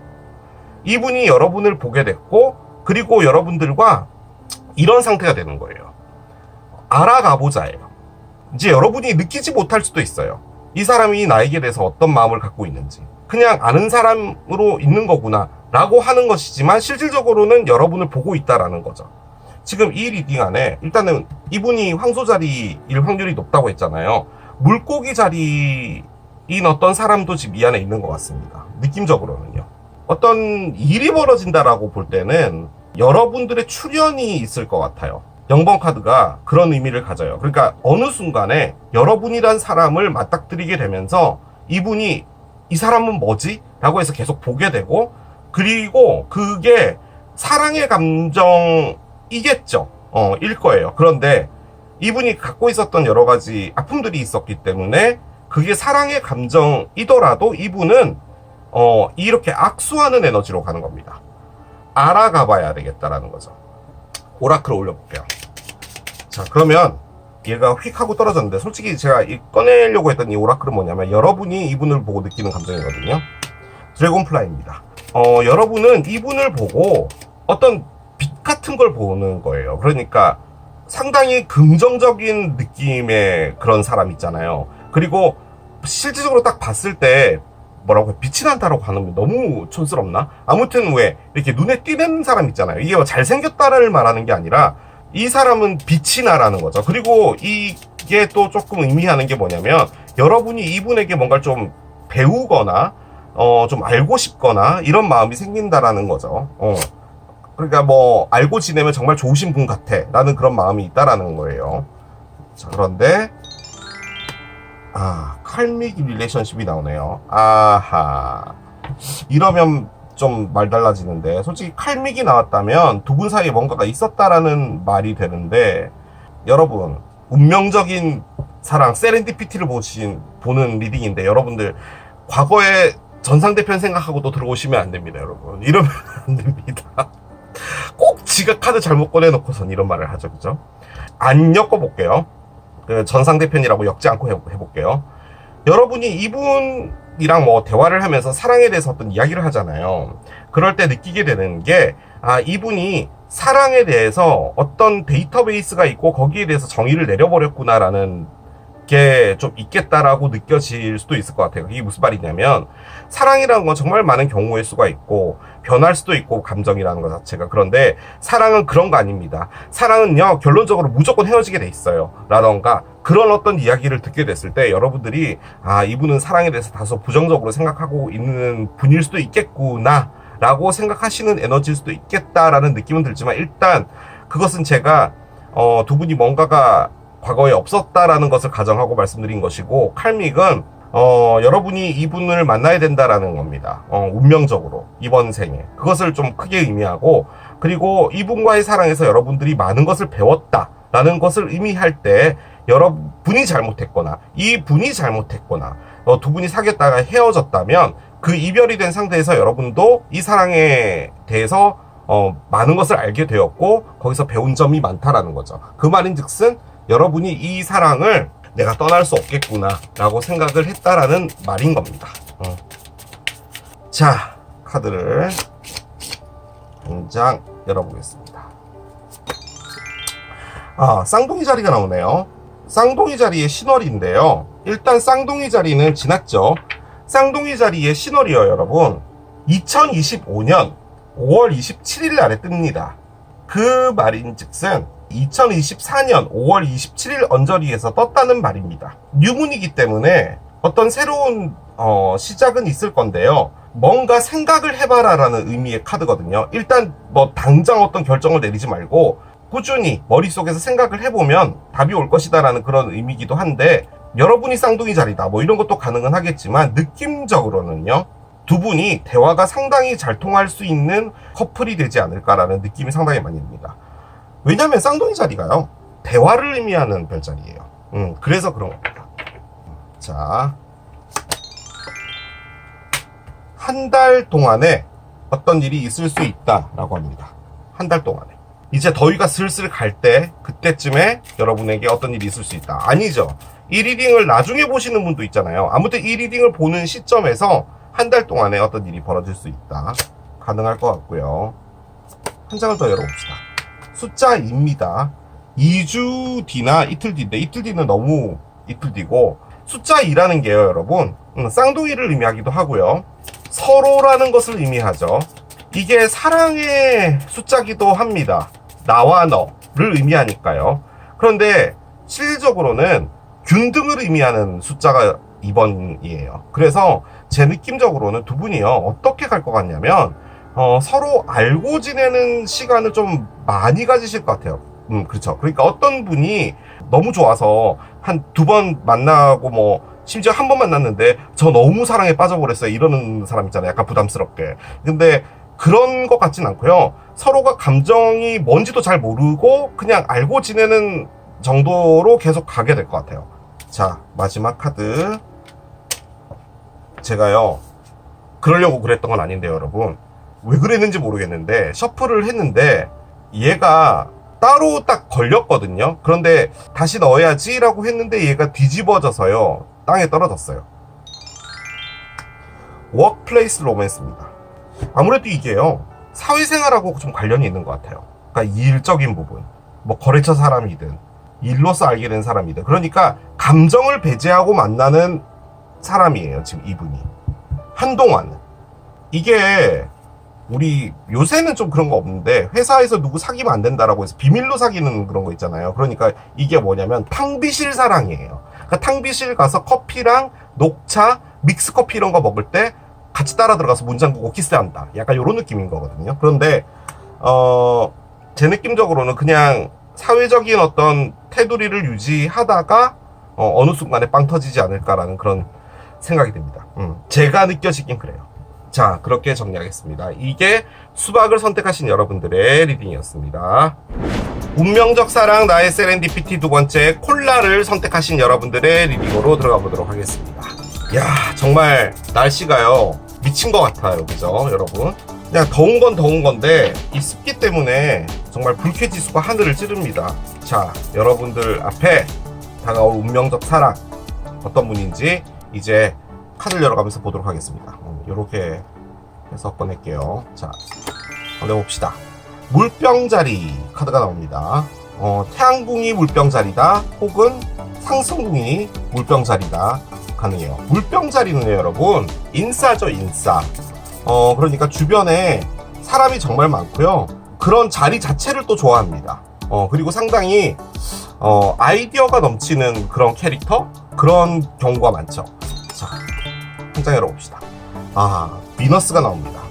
이분이 여러분을 보게 됐고, 그리고 여러분들과 이런 상태가 되는 거예요. 알아가보자예요. 이제 여러분이 느끼지 못할 수도 있어요. 이 사람이 나에게 대해서 어떤 마음을 갖고 있는지. 그냥 아는 사람으로 있는 거구나 라고 하는 것이지만 실질적으로는 여러분을 보고 있다라는 거죠. 지금 이 리딩 안에 일단은 이분이 황소 자리일 확률이 높다고 했잖아요. 물고기 자리인 어떤 사람도 지금 이 안에 있는 것 같습니다. 느낌적으로는요. 어떤 일이 벌어진다라고 볼 때는 여러분들의 출연이 있을 것 같아요. 0번 카드가 그런 의미를 가져요. 그러니까 어느 순간에 여러분이란 사람을 맞닥뜨리게 되면서 이분이 이 사람은 뭐지? 라고 해서 계속 보게 되고, 그리고 그게 사랑의 감정이겠죠. 일 거예요. 그런데 이분이 갖고 있었던 여러 가지 아픔들이 있었기 때문에 그게 사랑의 감정이더라도 이분은 이렇게 악수하는 에너지로 가는 겁니다. 알아가 봐야 되겠다라는 거죠. 오라클 올려볼게요. 자, 그러면 얘가 휙 하고 떨어졌는데, 솔직히 제가 꺼내려고 했던 이 오라클은 뭐냐면 여러분이 이분을 보고 느끼는 감정이거든요. 드래곤플라이입니다. 여러분은 이분을 보고 어떤 빛 같은 걸 보는 거예요. 그러니까 상당히 긍정적인 느낌의 그런 사람 있잖아요. 그리고 실질적으로 딱 봤을 때 뭐라고 빛이 난다라고 하는 게 너무 촌스럽나? 아무튼 왜 이렇게 눈에 띄는 사람 있잖아요. 이게 잘생겼다를 말하는 게 아니라 이 사람은 빛이 나라는 거죠. 그리고 이게 또 조금 의미하는 게 뭐냐면 여러분이 이분에게 뭔가를 좀 배우거나 좀 알고 싶거나 이런 마음이 생긴다라는 거죠. 그러니까 뭐 알고 지내면 정말 좋으신 분 같아 라는 그런 마음이 있다라는 거예요. 자, 그런데 칼믹 릴레이션십이 나오네요. 아하, 이러면 좀 말 달라지는데, 솔직히 칼믹이 나왔다면 두 분 사이에 뭔가가 있었다라는 말이 되는데, 여러분, 운명적인 사랑 세렌디피티를 보는 리딩인데, 여러분들 과거에 전상대편 생각하고도 들어오시면 안 됩니다. 여러분, 이러면 안 됩니다. 꼭 지가 카드 잘못 꺼내놓고선 이런 말을 하죠. 그죠? 안 엮어볼게요. 그 전상대편이라고 엮지 않고 해볼게요. 여러분이 이분이랑 뭐 대화를 하면서 사랑에 대해서 어떤 이야기를 하잖아요. 그럴 때 느끼게 되는 게, 이분이 사랑에 대해서 어떤 데이터베이스가 있고 거기에 대해서 정의를 내려버렸구나라는 게 좀 있겠다라고 느껴질 수도 있을 것 같아요. 이게 무슨 말이냐면, 사랑이라는 건 정말 많은 경우의 수가 있고 변할 수도 있고, 감정이라는 것 자체가. 그런데 사랑은 그런 거 아닙니다. 사랑은요, 결론적으로 무조건 헤어지게 돼 있어요 라던가, 그런 어떤 이야기를 듣게 됐을 때 여러분들이 이분은 사랑에 대해서 다소 부정적으로 생각하고 있는 분일 수도 있겠구나 라고 생각하시는 에너지일 수도 있겠다라는 느낌은 들지만, 일단 그것은 제가 두 분이 뭔가가 과거에 없었다라는 것을 가정하고 말씀드린 것이고, 칼믹은 여러분이 이분을 만나야 된다라는 겁니다. 운명적으로 이번 생에 그것을 좀 크게 의미하고, 그리고 이분과의 사랑에서 여러분들이 많은 것을 배웠다라는 것을 의미할 때, 여러분이 잘못했거나 이분이 잘못했거나 두 분이 사귀었다가 헤어졌다면, 그 이별이 된 상태에서 여러분도 이 사랑에 대해서 많은 것을 알게 되었고 거기서 배운 점이 많다라는 거죠. 그 말인즉슨 여러분이 이 사랑을 내가 떠날 수 없겠구나 라고 생각을 했다라는 말인 겁니다. 자, 카드를 한 장 열어보겠습니다. 쌍둥이 자리가 나오네요. 쌍둥이 자리의 신월인데요, 일단 쌍둥이 자리는 지났죠. 쌍둥이 자리의 신월이요, 여러분, 2025년 5월 27일 날에 뜹니다. 그 말인즉슨 2024년 5월 27일 언저리에서 떴다는 말입니다. 뉴문이기 때문에 어떤 새로운 시작은 있을 건데요, 뭔가 생각을 해봐라 라는 의미의 카드거든요. 일단 뭐 당장 어떤 결정을 내리지 말고 꾸준히 머릿속에서 생각을 해보면 답이 올 것이다 라는 그런 의미이기도 한데, 여러분이 쌍둥이 자리다 뭐 이런 것도 가능은 하겠지만, 느낌적으로는요, 두 분이 대화가 상당히 잘 통할 수 있는 커플이 되지 않을까라는 느낌이 상당히 많이 듭니다. 왜냐면 쌍둥이 자리가요, 대화를 의미하는 별자리예요. 그래서 그런 겁니다. 자, 한 달 동안에 어떤 일이 있을 수 있다라고 합니다. 한 달 동안에. 이제 더위가 슬슬 갈 때, 그때쯤에 여러분에게 어떤 일이 있을 수 있다. 아니죠. 이 리딩을 나중에 보시는 분도 있잖아요. 아무튼 이 리딩을 보는 시점에서 한 달 동안에 어떤 일이 벌어질 수 있다. 가능할 것 같고요. 한 장을 더 열어봅시다. 숫자 2입니다. 2주 뒤나 이틀 뒤인데, 이틀 뒤는 너무 이틀 뒤고, 숫자 2라는 게요, 여러분, 쌍둥이를 의미하기도 하고요, 서로라는 것을 의미하죠. 이게 사랑의 숫자기도 합니다. 나와 너를 의미하니까요. 그런데 실질적으로는 균등을 의미하는 숫자가 2번이에요. 그래서 제 느낌적으로는 두 분이요, 어떻게 갈 것 같냐면, 서로 알고 지내는 시간을 좀 많이 가지실 것 같아요. 그렇죠. 그러니까 어떤 분이 너무 좋아서 한 두 번 만나고 뭐 심지어 한 번 만났는데 저 너무 사랑에 빠져버렸어요 이러는 사람 있잖아요. 약간 부담스럽게. 근데 그런 것 같진 않고요. 서로가 감정이 뭔지도 잘 모르고 그냥 알고 지내는 정도로 계속 가게 될 것 같아요. 자, 마지막 카드. 제가요, 그러려고 그랬던 건 아닌데요, 여러분. 왜 그랬는지 모르겠는데 셔플을 했는데 얘가 따로 딱 걸렸거든요. 그런데 다시 넣어야지 라고 했는데 얘가 뒤집어져서요, 땅에 떨어졌어요. 워크플레이스 로맨스입니다. 아무래도 이게요, 사회생활하고 좀 관련이 있는 것 같아요. 그러니까 일적인 부분, 뭐 거래처 사람이든 일로서 알게 된 사람이든, 그러니까 감정을 배제하고 만나는 사람이에요, 지금 이분이. 한동안은. 이게 우리 요새는 좀 그런 거 없는데, 회사에서 누구 사귀면 안 된다라고 해서 비밀로 사귀는 그런 거 있잖아요. 그러니까 이게 뭐냐면 탕비실 사랑이에요. 그러니까 탕비실 가서 커피랑 녹차, 믹스커피 이런 거 먹을 때 같이 따라 들어가서 문 잠그고 키스한다. 약간 이런 느낌인 거거든요. 그런데 제 느낌적으로는 그냥 사회적인 어떤 테두리를 유지하다가 어느 순간에 빵 터지지 않을까라는 그런 생각이 듭니다. 제가 느껴지긴 그래요. 자, 그렇게 정리하겠습니다. 이게 수박을 선택하신 여러분들의 리딩이었습니다. 운명적 사랑 나의 세렌디피티 두 번째 콜라를 선택하신 여러분들의 리딩으로 들어가 보도록 하겠습니다. 야, 정말 날씨가요 미친 것 같아요, 그죠 여러분? 그냥 더운 건 더운 건데 이 습기 때문에 정말 불쾌지수가 하늘을 찌릅니다. 자, 여러분들 앞에 다가올 운명적 사랑 어떤 분인지 이제 카드를 열어가면서 보도록 하겠습니다. 이렇게 해서 꺼낼게요. 자, 꺼내봅시다. 물병자리 카드가 나옵니다. 태양궁이 물병자리다 혹은 상승궁이 물병자리다 가능해요. 물병자리는요 여러분 인싸죠, 인싸. 그러니까 주변에 사람이 정말 많고요. 그런 자리 자체를 또 좋아합니다. 그리고 상당히 아이디어가 넘치는 그런 캐릭터? 그런 경우가 많죠. 자, 한 장 열어봅시다. 아, 비너스가 나옵니다.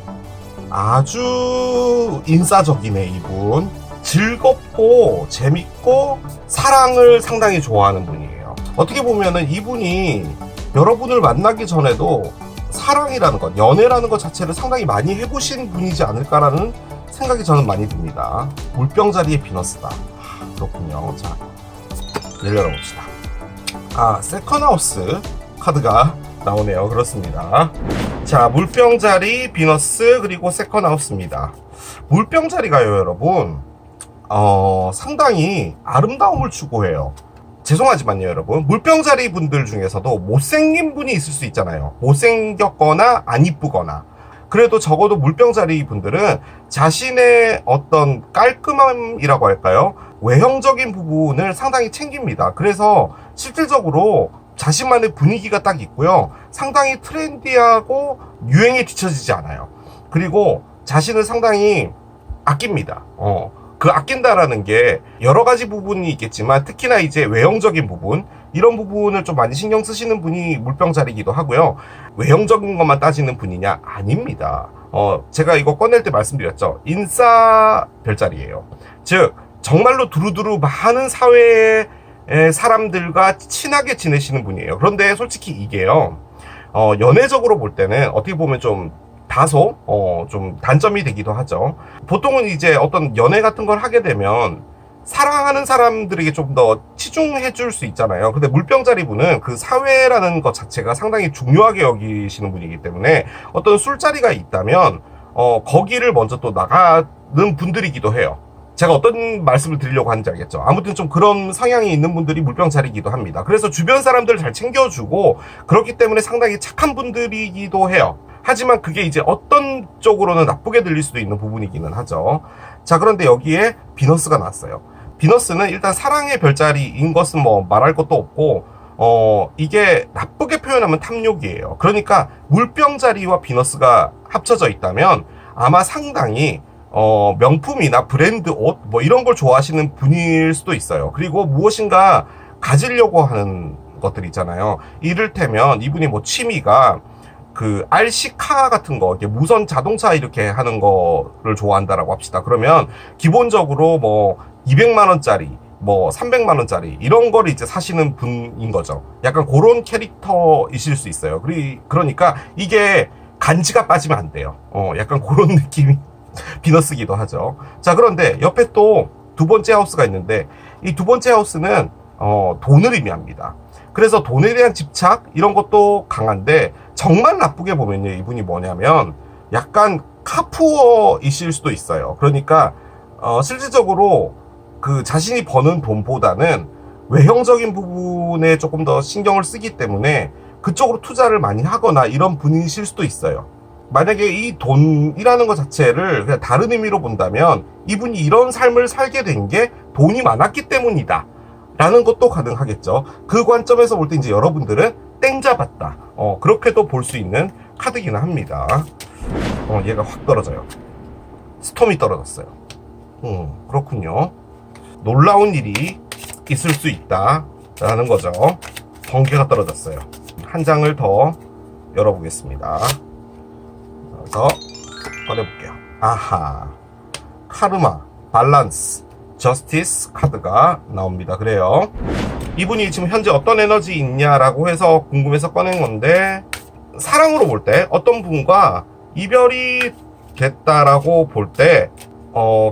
아주 인싸적이네, 이분. 즐겁고 재밌고 사랑을 상당히 좋아하는 분이에요. 어떻게 보면은 이분이 여러분을 만나기 전에도 사랑이라는 것, 연애라는 것 자체를 상당히 많이 해보신 분이지 않을까라는 생각이 저는 많이 듭니다. 물병자리의 비너스다. 그렇군요. 자, 얘를 열어봅시다. 아, 세컨하우스 카드가 나오네요. 그렇습니다. 자, 물병자리, 비너스, 그리고 세컨하우스입니다. 물병자리가요, 여러분, 상당히 아름다움을 추구해요. 죄송하지만요, 여러분. 물병자리 분들 중에서도 못생긴 분이 있을 수 있잖아요. 못생겼거나 안 이쁘거나. 그래도 적어도 물병자리 분들은 자신의 어떤 깔끔함이라고 할까요? 외형적인 부분을 상당히 챙깁니다. 그래서 실질적으로 자신만의 분위기가 딱 있고요. 상당히 트렌디하고 유행에 뒤처지지 않아요. 그리고 자신을 상당히 아낍니다. 그 아낀다라는 게 여러 가지 부분이 있겠지만 특히나 이제 외형적인 부분, 이런 부분을 좀 많이 신경 쓰시는 분이 물병자리이기도 하고요. 외형적인 것만 따지는 분이냐? 아닙니다. 제가 이거 꺼낼 때 말씀드렸죠. 인싸 별자리예요. 즉 정말로 두루두루 많은 사회의 사람들과 친하게 지내시는 분이에요. 그런데 솔직히 이게요, 연애적으로 볼 때는 어떻게 보면 좀 다소 좀 단점이 되기도 하죠. 보통은 이제 어떤 연애 같은 걸 하게 되면 사랑하는 사람들에게 좀 더 치중해 줄 수 있잖아요. 근데 물병자리 분은 그 사회라는 것 자체가 상당히 중요하게 여기시는 분이기 때문에 어떤 술자리가 있다면 거기를 먼저 또 나가는 분들이기도 해요. 제가 어떤 말씀을 드리려고 하는지 알겠죠? 아무튼 좀 그런 성향이 있는 분들이 물병자리이기도 합니다. 그래서 주변 사람들을 잘 챙겨주고 그렇기 때문에 상당히 착한 분들이기도 해요. 하지만 그게 이제 어떤 쪽으로는 나쁘게 들릴 수도 있는 부분이기는 하죠. 자, 그런데 여기에 비너스가 나왔어요. 비너스는 일단 사랑의 별자리인 것은 뭐 말할 것도 없고, 이게 나쁘게 표현하면 탐욕이에요. 그러니까 물병자리와 비너스가 합쳐져 있다면 아마 상당히 명품이나 브랜드 옷 뭐 이런 걸 좋아하시는 분일 수도 있어요. 그리고 무엇인가 가지려고 하는 것들 있잖아요. 이를테면 이분이 뭐 취미가 그 RC카 같은 거, 이렇게 무선 자동차 이렇게 하는 거를 좋아한다라고 합시다. 그러면 기본적으로 뭐 200만 원짜리, 뭐 300만 원짜리 이런 거를 이제 사시는 분인 거죠. 약간 그런 캐릭터이실 수 있어요. 그러니까 이게 간지가 빠지면 안 돼요. 약간 그런 느낌이 비너스기도 하죠. 자, 그런데 옆에 또 두 번째 하우스가 있는데 이 두 번째 하우스는 돈을 의미합니다. 그래서 돈에 대한 집착 이런 것도 강한데 정말 나쁘게 보면요, 이분이 뭐냐면 약간 카푸어이실 수도 있어요. 그러니까 실질적으로 그 자신이 버는 돈보다는 외형적인 부분에 조금 더 신경을 쓰기 때문에 그쪽으로 투자를 많이 하거나 이런 분이실 수도 있어요. 만약에 이 돈이라는 것 자체를 그냥 다른 의미로 본다면 이분이 이런 삶을 살게 된 게 돈이 많았기 때문이다 라는 것도 가능하겠죠. 그 관점에서 볼 때 이제 여러분들은 땡 잡았다, 그렇게도 볼 수 있는 카드기는 합니다. 얘가 확 떨어져요. 스톰이 떨어졌어요. 그렇군요. 놀라운 일이 있을 수 있다 라는 거죠. 번개가 떨어졌어요. 한 장을 더 열어보겠습니다. 그래서 꺼내볼게요. 아하, 카르마, 밸런스, 저스티스 카드가 나옵니다. 그래요, 이분이 지금 현재 어떤 에너지 있냐라고 해서 궁금해서 꺼낸 건데, 사랑으로 볼 때 어떤 분과 이별이 됐다라고 볼 때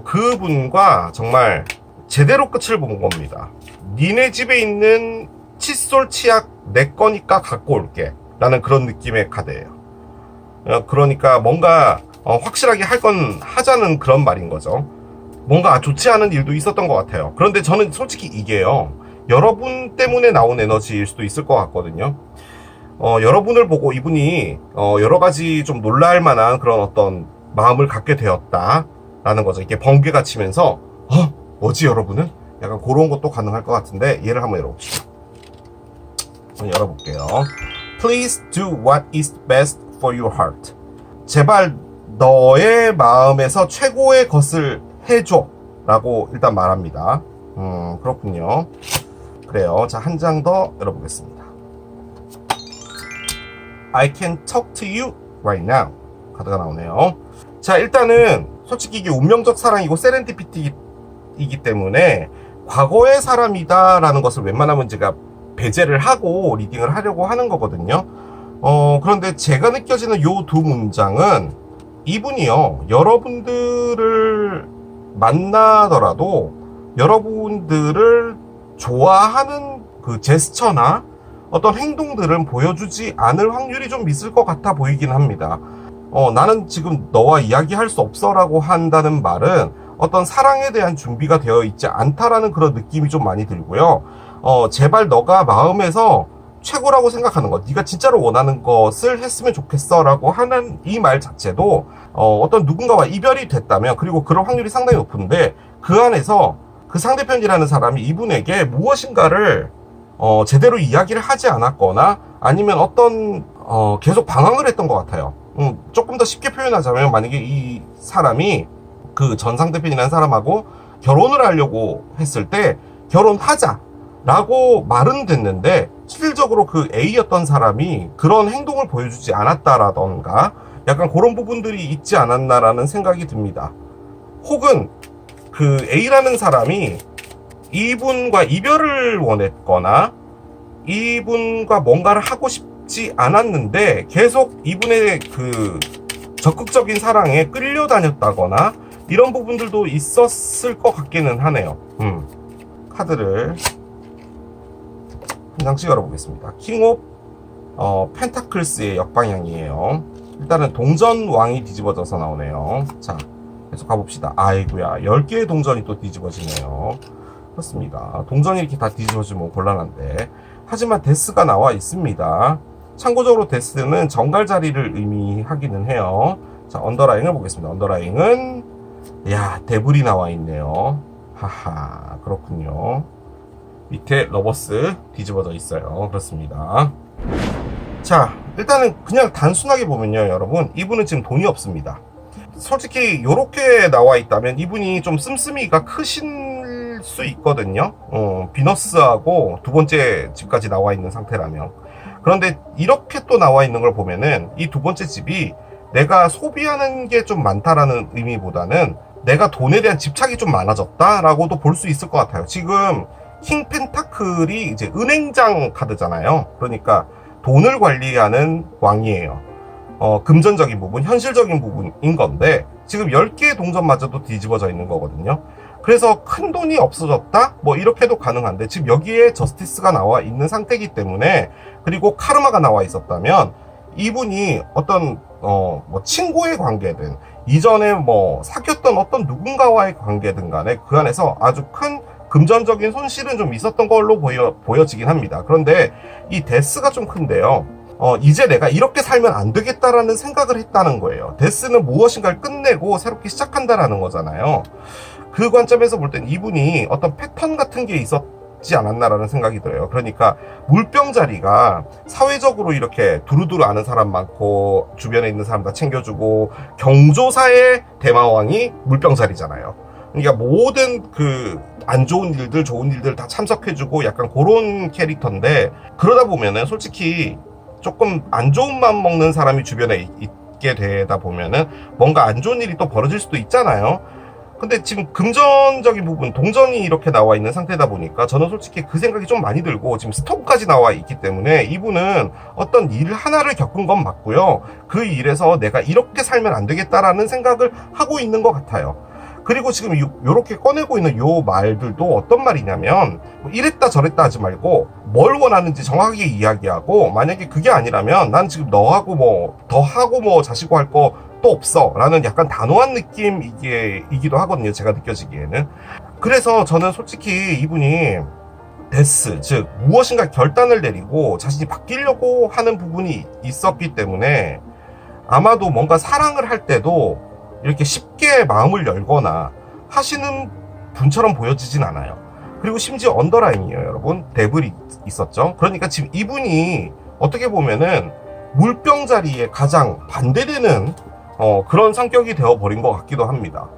그분과 정말 제대로 끝을 본 겁니다. 니네 집에 있는 칫솔 치약 내 거니까 갖고 올게 라는 그런 느낌의 카드예요. 그러니까 뭔가 확실하게 할 건 하자는 그런 말인 거죠. 뭔가 좋지 않은 일도 있었던 것 같아요. 그런데 저는 솔직히 이게요, 여러분 때문에 나온 에너지일 수도 있을 것 같거든요. 여러분을 보고 이분이 여러 가지 좀 놀랄 만한 그런 어떤 마음을 갖게 되었다라는 거죠. 이게 번개가 치면서 뭐지 여러분은? 약간 그런 것도 가능할 것 같은데, 얘를 한번 열어봅시다. 한번 열어볼게요. Please do what is best for your heart. 제발 너의 마음에서 최고의 것을 해줘 라고 일단 말합니다. 그렇군요. 그래요. 자, 한 장 더 열어보겠습니다. I can talk to you right now. 카드가 나오네요. 자, 일단은 솔직히 이게 운명적 사랑이고 세렌디피티이기 때문에 과거의 사람이다 라는 것을 웬만하면 제가 배제를 하고 리딩을 하려고 하는 거거든요. 그런데 제가 느껴지는 요 두 문장은 이분이요, 여러분들을 만나더라도 여러분들을 좋아하는 그 제스처나 어떤 행동들은 보여주지 않을 확률이 좀 있을 것 같아 보이긴 합니다. 나는 지금 너와 이야기할 수 없어 라고 한다는 말은 어떤 사랑에 대한 준비가 되어 있지 않다라는 그런 느낌이 좀 많이 들고요. 제발 너가 마음에서 최고라고 생각하는 것, 네가 진짜로 원하는 것을 했으면 좋겠어 라고 하는 이 말 자체도 어떤 누군가와 이별이 됐다면, 그리고 그럴 확률이 상당히 높은데, 그 안에서 그 상대편이라는 사람이 이분에게 무엇인가를 제대로 이야기를 하지 않았거나 아니면 어떤 계속 방황을 했던 것 같아요. 조금 더 쉽게 표현하자면, 만약에 이 사람이 그 전 상대편이라는 사람하고 결혼을 하려고 했을 때 결혼하자 라고 말은 됐는데, 실질적으로 그 A였던 사람이 그런 행동을 보여주지 않았다라던가 약간 그런 부분들이 있지 않았나라는 생각이 듭니다. 혹은 그 A라는 사람이 이분과 이별을 원했거나 이분과 뭔가를 하고 싶지 않았는데 계속 이분의 그 적극적인 사랑에 끌려다녔다거나 이런 부분들도 있었을 것 같기는 하네요. 카드를 한 장씩 열어보겠습니다. 킹 오브 펜타클스의 역방향이에요. 일단은 동전 왕이 뒤집어져서 나오네요. 자, 계속 가봅시다. 아이고야, 10개의 동전이 또 뒤집어지네요. 그렇습니다. 동전이 이렇게 다 뒤집어지면 곤란한데, 하지만 데스가 나와 있습니다. 참고적으로 데스는 정갈 자리를 의미하기는 해요. 자, 언더라잉을 보겠습니다. 언더라잉은 데블이 나와 있네요. 하하, 그렇군요. 밑에 러버스 뒤집어져 있어요. 그렇습니다. 자, 일단은 그냥 단순하게 보면요, 여러분, 이분은 지금 돈이 없습니다. 솔직히 요렇게 나와 있다면 이분이 좀 씀씀이가 크실 수 있거든요. 비너스하고 두 번째 집까지 나와 있는 상태라면. 그런데 이렇게 또 나와 있는 걸 보면은 이 두 번째 집이 내가 소비하는 게 좀 많다라는 의미보다는 내가 돈에 대한 집착이 좀 많아졌다라고도 볼 수 있을 것 같아요. 지금 킹 펜타클이 이제 은행장 카드잖아요. 그러니까 돈을 관리하는 왕이에요. 금전적인 부분, 현실적인 부분인 건데, 지금 10개의 동전마저도 뒤집어져 있는 거거든요. 그래서 큰 돈이 없어졌다? 뭐 이렇게도 가능한데, 지금 여기에 저스티스가 나와 있는 상태이기 때문에, 그리고 카르마가 나와 있었다면 이분이 어떤 뭐 친구의 관계든 이전에 뭐 사귀었던 어떤 누군가와의 관계든 간에 그 안에서 아주 큰 금전적인 손실은 좀 있었던 걸로 보여지긴 합니다. 그런데 이 데스가 좀 큰데요. 이제 내가 이렇게 살면 안 되겠다라는 생각을 했다는 거예요. 데스는 무엇인가를 끝내고 새롭게 시작한다라는 거잖아요. 그 관점에서 볼 땐 이분이 어떤 패턴 같은 게 있었지 않았나라는 생각이 들어요. 그러니까 물병 자리가 사회적으로 이렇게 두루두루 아는 사람 많고 주변에 있는 사람 다 챙겨주고 경조사의 대마왕이 물병 자리잖아요. 그러니까 모든 그 안 좋은 일들, 좋은 일들 다 참석해주고 약간 그런 캐릭터인데, 그러다 보면은 솔직히 조금 안 좋은 맘 먹는 사람이 주변에 있게 되다 보면은 뭔가 안 좋은 일이 또 벌어질 수도 있잖아요. 근데 지금 금전적인 부분, 동전이 이렇게 나와 있는 상태다 보니까 저는 솔직히 그 생각이 좀 많이 들고, 지금 스톱까지 나와 있기 때문에 이분은 어떤 일 하나를 겪은 건 맞고요. 그 일에서 내가 이렇게 살면 안 되겠다라는 생각을 하고 있는 것 같아요. 그리고 지금 요렇게 꺼내고 있는 요 말들도 어떤 말이냐면, 뭐 이랬다 저랬다 하지 말고 뭘 원하는지 정확하게 이야기하고, 만약에 그게 아니라면 난 지금 너하고 뭐 더 하고 뭐 자시고 할 거 또 없어 라는 약간 단호한 느낌이기도 하거든요, 제가 느껴지기에는. 그래서 저는 솔직히 이분이 데스, 즉 무엇인가 결단을 내리고 자신이 바뀌려고 하는 부분이 있었기 때문에, 아마도 뭔가 사랑을 할 때도 이렇게 쉽게 마음을 열거나 하시는 분처럼 보여지진 않아요. 그리고 심지어 언더라인이에요, 여러분. 데블이 있었죠. 그러니까 지금 이분이 어떻게 보면은 물병 자리에 가장 반대되는 그런 성격이 되어버린 것 같기도 합니다.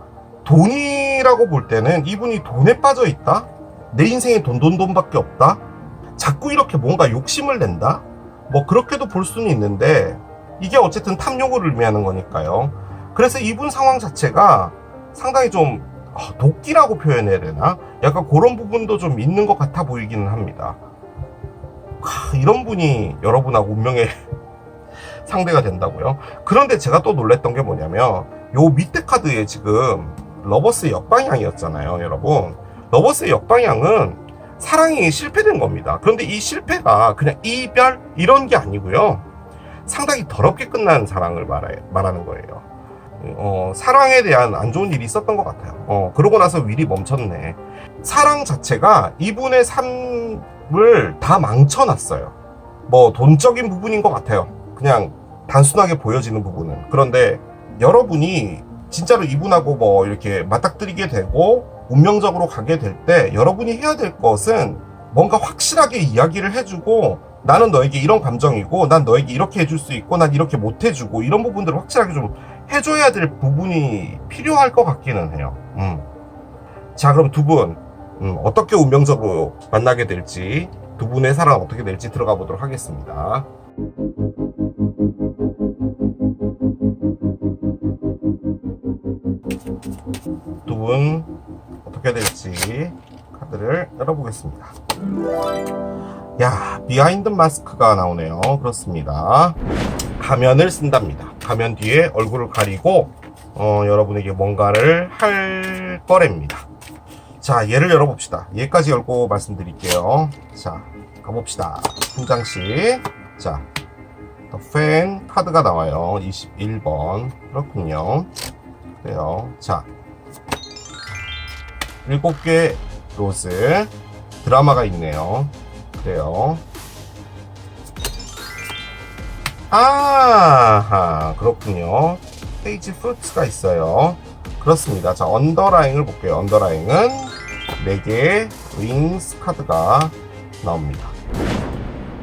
돈이라고 볼 때는 이분이 돈에 빠져 있다? 내 인생에 돈밖에 없다? 자꾸 이렇게 뭔가 욕심을 낸다? 뭐 그렇게도 볼 수는 있는데, 이게 어쨌든 탐욕을 의미하는 거니까요. 그래서 이분 상황 자체가 상당히 좀 도끼라고 표현해야 되나? 약간 그런 부분도 좀 있는 것 같아 보이기는 합니다. 이런 분이 여러분하고 운명의 상대가 된다고요? 그런데 제가 또 놀랬던 게 뭐냐면, 요 밑에 카드에 지금 러버스의 역방향이었잖아요, 여러분. 러버스의 역방향은 사랑이 실패된 겁니다. 그런데 이 실패가 그냥 이별 이런 게 아니고요, 상당히 더럽게 끝난 사랑을 말하는 거예요. 사랑에 대한 안 좋은 일이 있었던 것 같아요. 그러고 나서 윌이 멈췄네. 사랑 자체가 이분의 삶을 다 망쳐놨어요. 뭐 돈적인 부분인 것 같아요, 그냥 단순하게 보여지는 부분은. 그런데 여러분이 진짜로 이분하고 뭐 이렇게 맞닥뜨리게 되고 운명적으로 가게 될 때, 여러분이 해야 될 것은 뭔가 확실하게 이야기를 해주고, 나는 너에게 이런 감정이고 난 너에게 이렇게 해줄 수 있고 난 이렇게 못 해주고, 이런 부분들을 확실하게 좀 해줘야 될 부분이 필요할 것 같기는 해요. 자, 그럼 두 분 어떻게 운명적으로 만나게 될지, 두 분의 사랑 어떻게 될지 들어가 보도록 하겠습니다. 두 분 어떻게 될지 카드를 열어보겠습니다. 야, 비하인드 마스크가 나오네요. 그렇습니다. 가면을 쓴답니다. 가면 뒤에 얼굴을 가리고 여러분에게 뭔가를 할 거랍니다. 자, 얘를 열어봅시다. 얘까지 열고 말씀드릴게요. 자, 가봅시다. 한 장씩. 자, 더 팬 카드가 나와요. 21번. 그렇군요. 그래요. 자, 7개 로즈. 드라마가 있네요. 그래요. 아하, 그렇군요. 페이지 프루트가 있어요. 그렇습니다. 자, 언더라인을 볼게요. 언더라인은 4개의 윙스 카드가 나옵니다.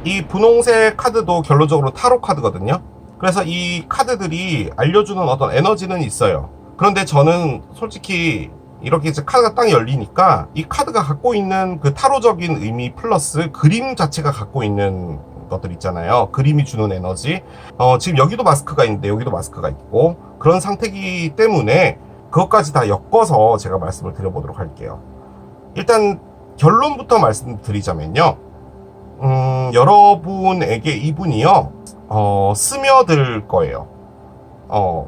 이 분홍색 카드도 결론적으로 타로 카드거든요. 그래서 이 카드들이 알려주는 어떤 에너지는 있어요. 그런데 저는 솔직히 이렇게 이제 카드가 딱 열리니까 이 카드가 갖고 있는 그 타로적인 의미 플러스 그림 자체가 갖고 있는 것들 있잖아요. 그림이 주는 에너지. 지금 여기도 마스크가 있는데 여기도 마스크가 있고 그런 상태이기 때문에 그것까지 다 엮어서 제가 말씀을 드려보도록 할게요. 일단 결론부터 말씀드리자면요. 여러분에게 이분이요, 스며들 거예요.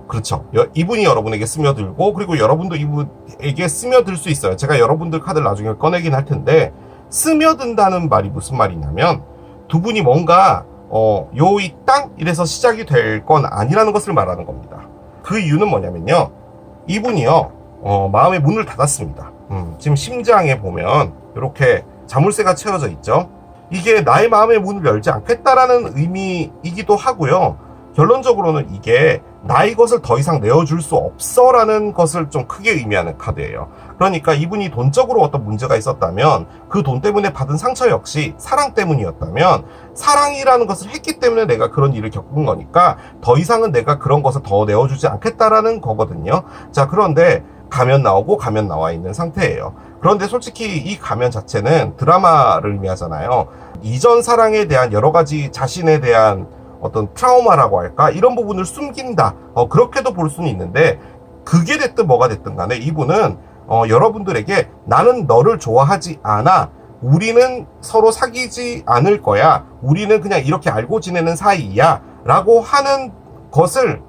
그렇죠. 이분이 여러분에게 스며들고, 그리고 여러분도 이분에게 스며들 수 있어요. 제가 여러분들 카드를 나중에 꺼내긴 할 텐데, 스며든다는 말이 무슨 말이냐면, 두 분이 뭔가, 이 땅? 이래서 시작이 될 건 아니라는 것을 말하는 겁니다. 그 이유는 뭐냐면요. 이분이요, 마음의 문을 닫았습니다. 지금 심장에 보면, 이렇게 자물쇠가 채워져 있죠. 이게 나의 마음의 문을 열지 않겠다라는 의미이기도 하고요. 결론적으로는 이게 나의 것을 더 이상 내어줄 수 없어 라는 것을 좀 크게 의미하는 카드예요. 그러니까 이분이 돈적으로 어떤 문제가 있었다면 그 돈 때문에 받은 상처 역시 사랑 때문이었다면, 사랑이라는 것을 했기 때문에 내가 그런 일을 겪은 거니까 더 이상은 내가 그런 것을 더 내어주지 않겠다라는 거거든요. 자, 그런데 가면 나오고 가면 나와 있는 상태예요. 그런데 솔직히 이 가면 자체는 드라마를 의미하잖아요. 이전 사랑에 대한 여러 가지 자신에 대한 어떤 트라우마라고 할까? 이런 부분을 숨긴다. 그렇게도 볼 수는 있는데, 그게 됐든 뭐가 됐든 간에 이분은 여러분들에게 나는 너를 좋아하지 않아. 우리는 서로 사귀지 않을 거야. 우리는 그냥 이렇게 알고 지내는 사이야. 라고 하는 것을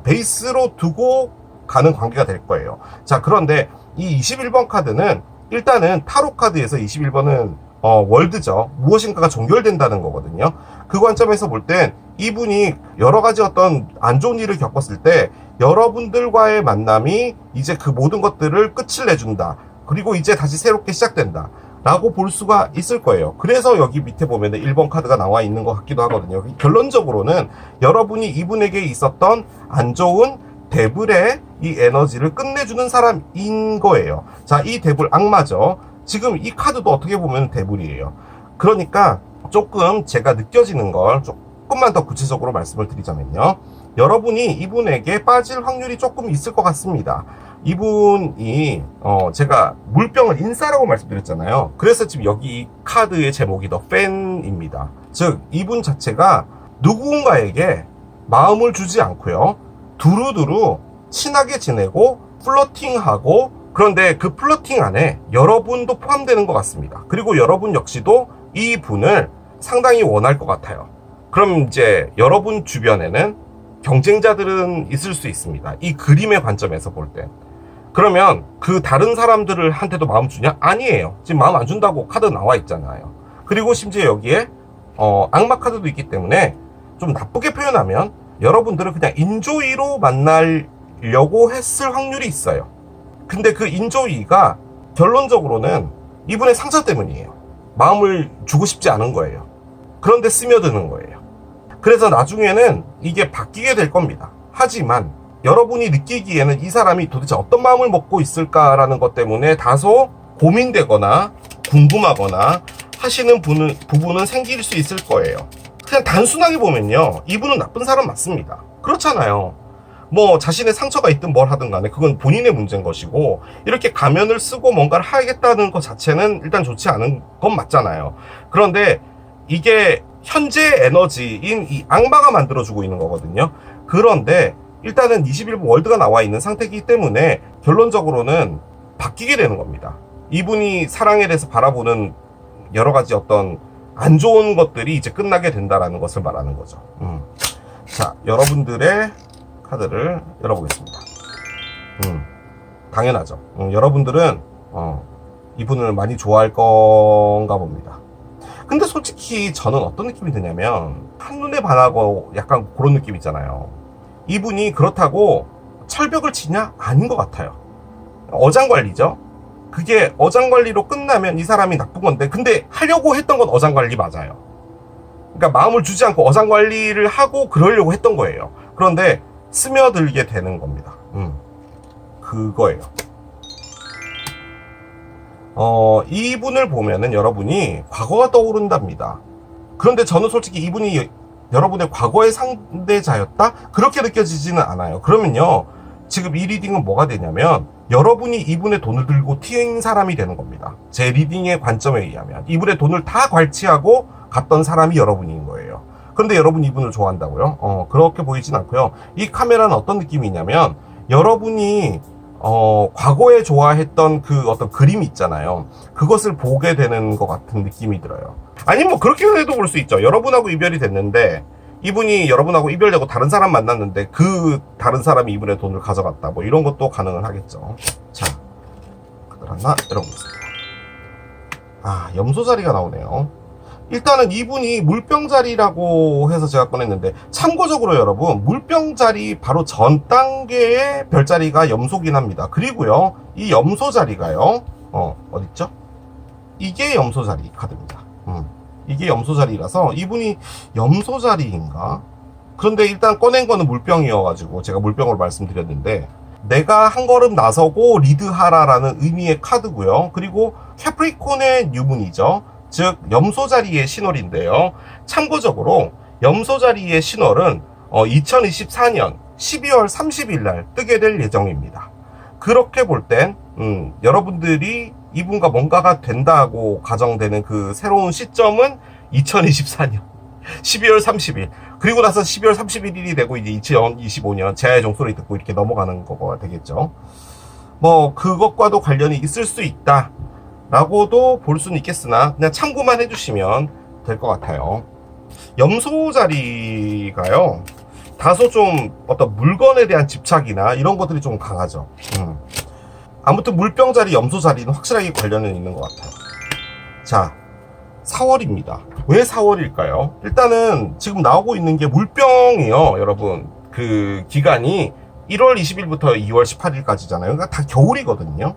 베이스로 두고 가는 관계가 될 거예요. 자, 그런데 이 21번 카드는 일단은 타로 카드에서 21번은 월드죠. 무엇인가가 종결된다는 거거든요. 그 관점에서 볼 땐 이분이 여러 가지 어떤 안 좋은 일을 겪었을 때 여러분들과의 만남이 이제 그 모든 것들을 끝을 내준다. 그리고 이제 다시 새롭게 시작된다. 라고 볼 수가 있을 거예요. 그래서 여기 밑에 보면은 1번 카드가 나와 있는 것 같기도 하거든요. 결론적으로는 여러분이 이분에게 있었던 안 좋은 데블의 이 에너지를 끝내주는 사람인 거예요. 자, 이 데블 악마죠. 지금 이 카드도 어떻게 보면 데블이에요. 그러니까 조금 제가 느껴지는 걸 조금만 더 구체적으로 말씀을 드리자면요. 여러분이 이분에게 빠질 확률이 조금 있을 것 같습니다. 이분이 제가 물병을 인싸라고 말씀드렸잖아요. 그래서 지금 여기 카드의 제목이 더 팬입니다. 즉 이분 자체가 누군가에게 마음을 주지 않고요. 두루두루 친하게 지내고 플러팅하고, 그런데 그 플러팅 안에 여러분도 포함되는 것 같습니다. 그리고 여러분 역시도 이 분을 상당히 원할 것 같아요. 그럼 이제 여러분 주변에는 경쟁자들은 있을 수 있습니다. 이 그림의 관점에서 볼 땐. 그러면 그 다른 사람들을 한테도 마음 주냐? 아니에요. 지금 마음 안 준다고 카드 나와 있잖아요. 그리고 심지어 여기에 악마 카드도 있기 때문에 좀 나쁘게 표현하면 여러분들은 그냥 인조이로 만나려고 했을 확률이 있어요. 근데 그 인조이가 결론적으로는 이분의 상처 때문이에요. 마음을 주고 싶지 않은 거예요. 그런데 스며드는 거예요. 그래서 나중에는 이게 바뀌게 될 겁니다. 하지만 여러분이 느끼기에는 이 사람이 도대체 어떤 마음을 먹고 있을까라는 것 때문에 다소 고민되거나 궁금하거나 하시는 부분은 생길 수 있을 거예요. 그냥 단순하게 보면요, 이분은 나쁜 사람 맞습니다. 그렇잖아요. 뭐 자신의 상처가 있든 뭘 하든 간에 그건 본인의 문제인 것이고, 이렇게 가면을 쓰고 뭔가를 하겠다는 것 자체는 일단 좋지 않은 건 맞잖아요. 그런데 이게 현재 에너지인 이 악마가 만들어주고 있는 거거든요. 그런데 일단은 21번 월드가 나와 있는 상태이기 때문에 결론적으로는 바뀌게 되는 겁니다. 이분이 사랑에 대해서 바라보는 여러 가지 어떤 안 좋은 것들이 이제 끝나게 된다라는 것을 말하는 거죠. 자, 여러분들의 카드를 열어보겠습니다. 당연하죠. 여러분들은 이분을 많이 좋아할 건가 봅니다. 근데 솔직히 저는 어떤 느낌이 드냐면 한눈에 반하고 약간 그런 느낌 있잖아요. 이분이 그렇다고 철벽을 치냐? 아닌 것 같아요. 어장관리죠. 그게 어장관리로 끝나면 이 사람이 나쁜 건데, 근데 하려고 했던 건 어장관리 맞아요. 그러니까 마음을 주지 않고 어장관리를 하고 그러려고 했던 거예요. 그런데 스며들게 되는 겁니다. 그거예요. 이분을 보면은 여러분이 과거가 떠오른답니다. 그런데 저는 솔직히 이분이 여러분의 과거의 상대자였다? 그렇게 느껴지지는 않아요. 그러면요, 지금 이 리딩은 뭐가 되냐면 여러분이 이분의 돈을 들고 튄 사람이 되는 겁니다. 제 리딩의 관점에 의하면 이분의 돈을 다 관치하고 갔던 사람이 여러분인 거예요. 그런데 여러분이 이분을 좋아한다고요? 그렇게 보이진 않고요. 이 카메라는 어떤 느낌이냐면 여러분이 과거에 좋아했던 그 어떤 그림이 있잖아요. 그것을 보게 되는 것 같은 느낌이 들어요. 아니 뭐 그렇게 해도 볼 수 있죠. 여러분하고 이별이 됐는데 이분이 여러분하고 이별되고 다른 사람 만났는데 그 다른 사람이 이분의 돈을 가져갔다. 뭐 이런 것도 가능은 하겠죠. 자, 카드 하나 열어보겠습니다. 아, 염소 자리가 나오네요. 일단은 이분이 물병 자리라고 해서 제가 꺼냈는데, 참고적으로 여러분, 물병 자리 바로 전 단계의 별자리가 염소긴 합니다. 그리고요, 이 염소 자리가요, 어딨죠? 이게 염소 자리 카드입니다. 이게 염소 자리라서 이분이 염소 자리인가? 그런데 일단 꺼낸 거는 물병이어가지고 제가 물병으로 말씀드렸는데, 내가 한 걸음 나서고 리드하라라는 의미의 카드고요. 그리고 캐프리콘의 유문이죠. 즉 염소 자리의 신월인데요. 참고적으로 염소 자리의 신월은 2024년 12월 30일 날 뜨게 될 예정입니다. 그렇게 볼 땐 여러분들이 이분과 뭔가가 된다고 가정되는 그 새로운 시점은 2024년 12월 30일. 그리고 나서 12월 31일이 되고 이제 2025년 제아의 종소리 듣고 이렇게 넘어가는 거가 되겠죠. 뭐 그것과도 관련이 있을 수 있다 라고도 볼 수는 있겠으나 그냥 참고만 해주시면 될 것 같아요. 염소 자리가요, 다소 좀 어떤 물건에 대한 집착이나 이런 것들이 좀 강하죠. 아무튼 물병 자리, 염소 자리는 확실하게 관련은 있는 것 같아요. 자, 4월입니다. 왜 4월일까요? 일단은 지금 나오고 있는 게 물병이요, 여러분. 그 기간이 1월 20일부터 2월 18일까지잖아요. 그러니까 다 겨울이거든요.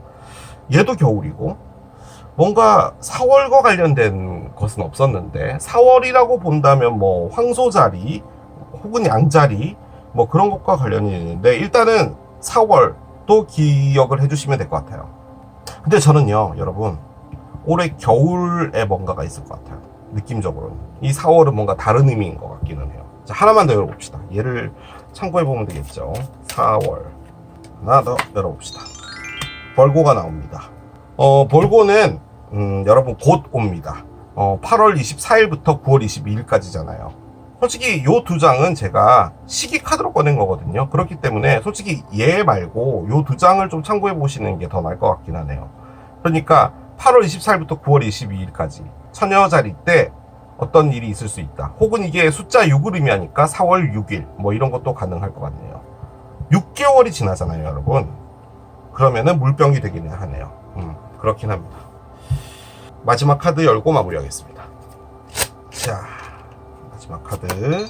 얘도 겨울이고, 뭔가 4월과 관련된 것은 없었는데 4월이라고 본다면 뭐 황소자리 혹은 양자리 뭐 그런 것과 관련이 있는데, 일단은 4월도 기억을 해주시면 될 것 같아요. 근데 저는요, 여러분, 올해 겨울에 뭔가가 있을 것 같아요. 느낌적으로는 이 4월은 뭔가 다른 의미인 것 같기는 해요. 자, 하나만 더 열어봅시다. 얘를 참고해보면 되겠죠. 4월 하나 더 열어봅시다. 벌고가 나옵니다. 벌고는 여러분 곧 옵니다. 8월 24일부터 9월 22일까지잖아요. 솔직히 요 두 장은 제가 시기 카드로 꺼낸 거거든요. 그렇기 때문에 솔직히 얘 말고 요 두 장을 좀 참고해 보시는 게 더 나을 것 같긴 하네요. 그러니까 8월 24일부터 9월 22일까지 처녀자리 때 어떤 일이 있을 수 있다. 혹은 이게 숫자 6을 의미하니까 4월 6일 뭐 이런 것도 가능할 것 같네요. 6개월이 지나잖아요, 여러분. 그러면은 물병이 되기는 하네요. 그렇긴 합니다. 마지막 카드 열고 마무리하겠습니다. 자, 마지막 카드.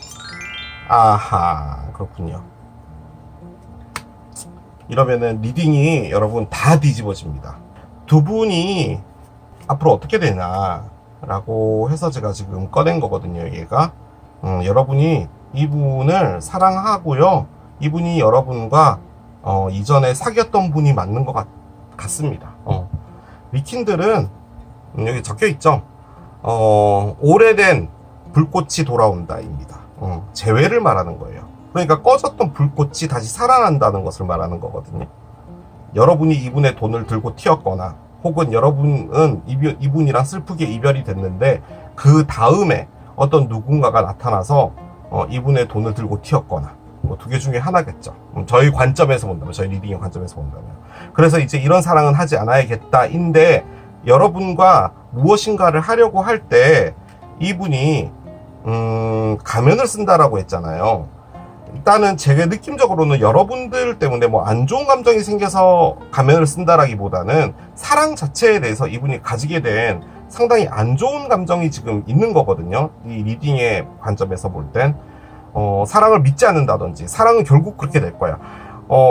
아하, 그렇군요. 이러면은 리딩이 여러분 다 뒤집어집니다. 두 분이 앞으로 어떻게 되나 라고 해서 제가 지금 꺼낸 거거든요. 얘가 여러분이 이분을 사랑하고요, 이분이 여러분과 이전에 사귀었던 분이 맞는 것 같습니다. 리킨들은 여기 적혀있죠. 오래된 불꽃이 돌아온다입니다. 재회를 말하는 거예요. 그러니까 꺼졌던 불꽃이 다시 살아난다는 것을 말하는 거거든요. 여러분이 이분의 돈을 들고 튀었거나, 혹은 여러분은 이분이랑 슬프게 이별이 됐는데 그 다음에 어떤 누군가가 나타나서 이분의 돈을 들고 튀었거나, 뭐 두 개 중에 하나겠죠. 저희 관점에서 본다면, 저희 리딩의 관점에서 본다면. 그래서 이제 이런 사랑은 하지 않아야겠다인데, 여러분과 무엇인가를 하려고 할 때 이분이 가면을 쓴다라고 했잖아요. 일단은 제 느낌적으로는 여러분들 때문에 뭐 안 좋은 감정이 생겨서 가면을 쓴다라기보다는 사랑 자체에 대해서 이분이 가지게 된 상당히 안 좋은 감정이 지금 있는 거거든요. 이 리딩의 관점에서 볼 땐 사랑을 믿지 않는다든지, 사랑은 결국 그렇게 될 거야,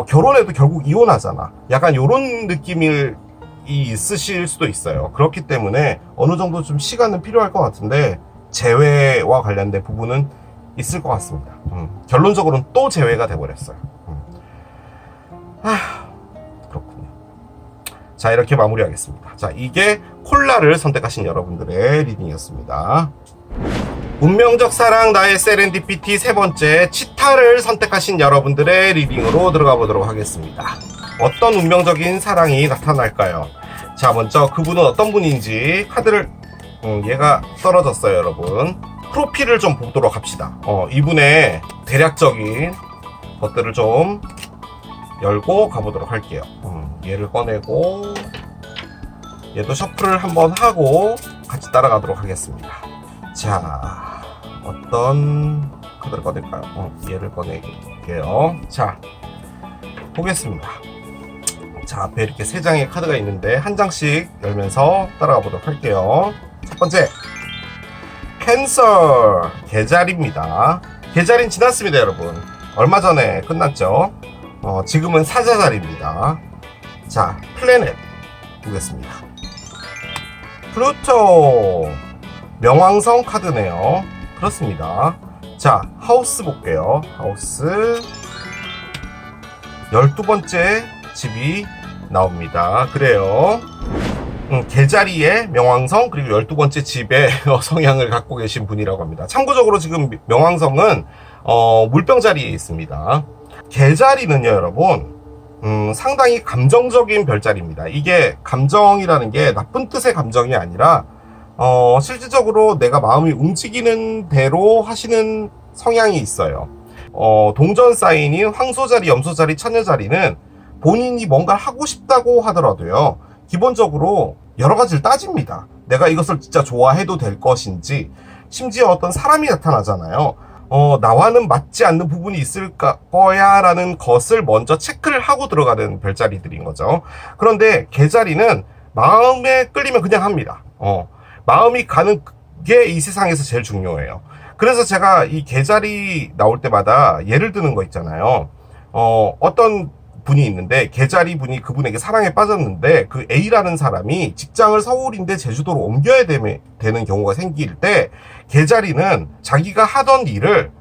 결혼해도 결국 이혼하잖아, 약간 요런 느낌이 있으실 수도 있어요. 그렇기 때문에 어느 정도 좀 시간은 필요할 것 같은데 재회와 관련된 부분은 있을 것 같습니다. 결론적으로는 또 재회가 돼버렸어요. 그렇군요. 자, 이렇게 마무리하겠습니다. 자, 이게 콜라를 선택하신 여러분들의 리딩이었습니다. 운명적 사랑 나의 세렌디피티 세 번째, 치타를 선택하신 여러분들의 리딩으로 들어가 보도록 하겠습니다. 어떤 운명적인 사랑이 나타날까요? 자, 먼저 그분은 어떤 분인지 카드를 얘가 떨어졌어요, 여러분. 프로필을 좀 보도록 합시다. 이분의 대략적인 것들을 좀 열고 가보도록 할게요. 얘를 꺼내고 얘도 셔플을 한번 하고 같이 따라가도록 하겠습니다. 자, 어떤 카드를 꺼낼까요? 얘를 꺼낼게요. 자, 보겠습니다. 자, 앞에 이렇게 세 장의 카드가 있는데 한 장씩 열면서 따라가 보도록 할게요. 첫 번째, 캔서, 계자리입니다. 계자리는 지났습니다, 여러분. 얼마 전에 끝났죠. 지금은 사자자리입니다. 자, 플래넷 보겠습니다. 플루토, 명왕성 카드네요. 그렇습니다. 자, 하우스 볼게요. 하우스 12번째 집이 나옵니다. 그래요. 계자리의 명왕성, 그리고 12번째 집의 성향을 갖고 계신 분이라고 합니다. 참고적으로 지금 명왕성은 물병 자리에 있습니다. 계자리는요, 여러분, 상당히 감정적인 별자리입니다. 이게 감정이라는 게 나쁜 뜻의 감정이 아니라 실질적으로 내가 마음이 움직이는 대로 하시는 성향이 있어요. 동전 사인인 황소자리, 염소자리, 처녀자리는 본인이 뭔가를 하고 싶다고 하더라도요, 기본적으로 여러 가지를 따집니다. 내가 이것을 진짜 좋아해도 될 것인지, 심지어 어떤 사람이 나타나잖아요. 나와는 맞지 않는 부분이 있을 거야 라는 것을 먼저 체크를 하고 들어가는 별자리들인 거죠. 그런데 개자리는 마음에 끌리면 그냥 합니다. 마음이 가는 게 이 세상에서 제일 중요해요. 그래서 제가 이 개자리 나올 때마다 예를 드는 거 있잖아요. 어떤 분이 있는데, 개자리 분이 그분에게 사랑에 빠졌는데, 그 A라는 사람이 직장을 서울인데 제주도로 옮겨야 되는 경우가 생길 때, 개자리는 자기가 하던 일을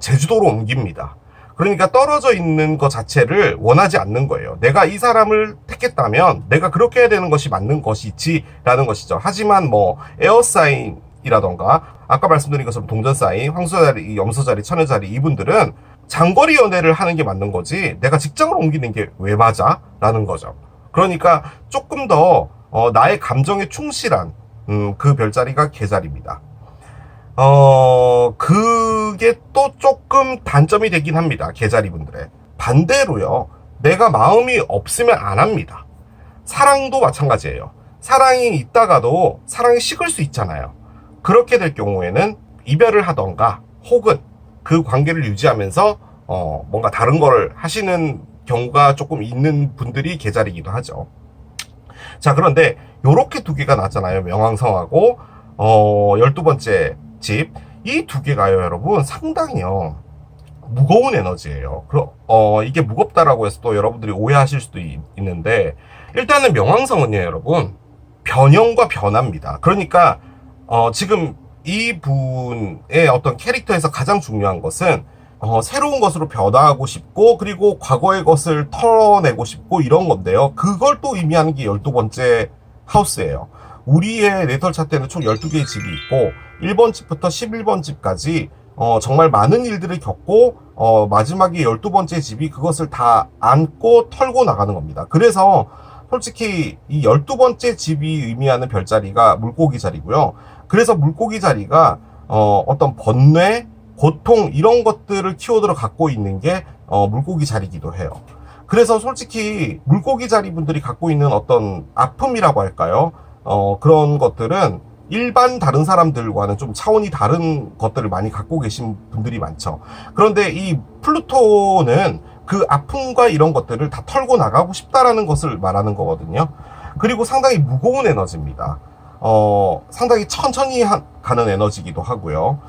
제주도로 옮깁니다. 그러니까 떨어져 있는 것 자체를 원하지 않는 거예요. 내가 이 사람을 택했다면 내가 그렇게 해야 되는 것이 맞는 것이지라는 것이죠. 하지만 뭐 에어사인이라던가 아까 말씀드린 것처럼 동전사인, 황소자리, 염소자리, 처녀자리, 이분들은 장거리 연애를 하는 게 맞는 거지 내가 직장을 옮기는 게 왜 맞아? 라는 거죠. 그러니까 조금 더 나의 감정에 충실한 그 별자리가 개자리입니다. 그게 또 조금 단점이 되긴 합니다. 개자리 분들의. 반대로요, 내가 마음이 없으면 안 합니다. 사랑도 마찬가지예요. 사랑이 있다가도 사랑이 식을 수 있잖아요. 그렇게 될 경우에는 이별을 하던가 혹은 그 관계를 유지하면서 뭔가 다른 거를 하시는 경우가 조금 있는 분들이 개자리이기도 하죠. 자, 그런데 요렇게 두 개가 나왔잖아요. 명왕성하고 12번째 집. 이 두 개가요, 여러분, 상당히요 무거운 에너지예요. 이게 무겁다라고 해서 또 여러분들이 오해하실 수도 있는데, 일단은 명왕성은요, 여러분, 변형과 변화입니다. 그러니까 지금 이 분의 어떤 캐릭터에서 가장 중요한 것은 새로운 것으로 변화하고 싶고, 그리고 과거의 것을 털어내고 싶고, 이런 건데요. 그걸 또 의미하는 게 12번째 하우스예요. 우리의 네털 차트에는 총 12개의 집이 있고, 1번 집부터 11번 집까지 정말 많은 일들을 겪고 마지막에 12번째 집이 그것을 다 안고 털고 나가는 겁니다. 그래서 솔직히 이 12번째 집이 의미하는 별자리가 물고기 자리고요. 그래서 물고기 자리가 어떤 번뇌, 고통, 이런 것들을 키워드로 갖고 있는 게 물고기 자리이기도 해요. 그래서 솔직히 물고기 자리 분들이 갖고 있는 어떤 아픔이라고 할까요? 그런 것들은 일반 다른 사람들과는 좀 차원이 다른 것들을 많이 갖고 계신 분들이 많죠. 그런데 이 플루토는 그 아픔과 이런 것들을 다 털고 나가고 싶다라는 것을 말하는 거거든요. 그리고 상당히 무거운 에너지입니다. 상당히 천천히 가는 에너지이기도 하고요.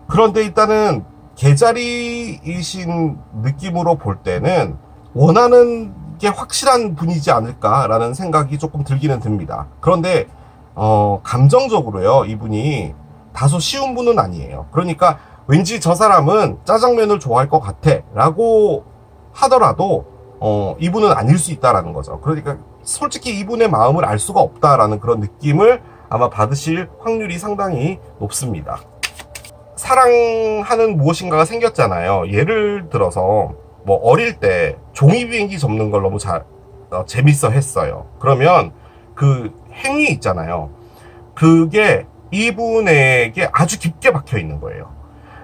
그런데 일단은 개자리이신 느낌으로 볼 때는 원하는 게 확실한 분이지 않을까라는 생각이 조금 들기는 듭니다. 그런데 감정적으로요, 이분이 다소 쉬운 분은 아니에요. 그러니까 왠지 저 사람은 짜장면을 좋아할 것 같아 라고 하더라도 이분은 아닐 수 있다라는 거죠. 그러니까 솔직히 이분의 마음을 알 수가 없다라는 그런 느낌을 아마 받으실 확률이 상당히 높습니다. 사랑하는 무엇인가가 생겼잖아요. 예를 들어서 뭐 어릴 때 종이 비행기 접는 걸 너무 재밌어 했어요. 그러면 그 행위 있잖아요. 그게 이분에게 아주 깊게 박혀 있는 거예요.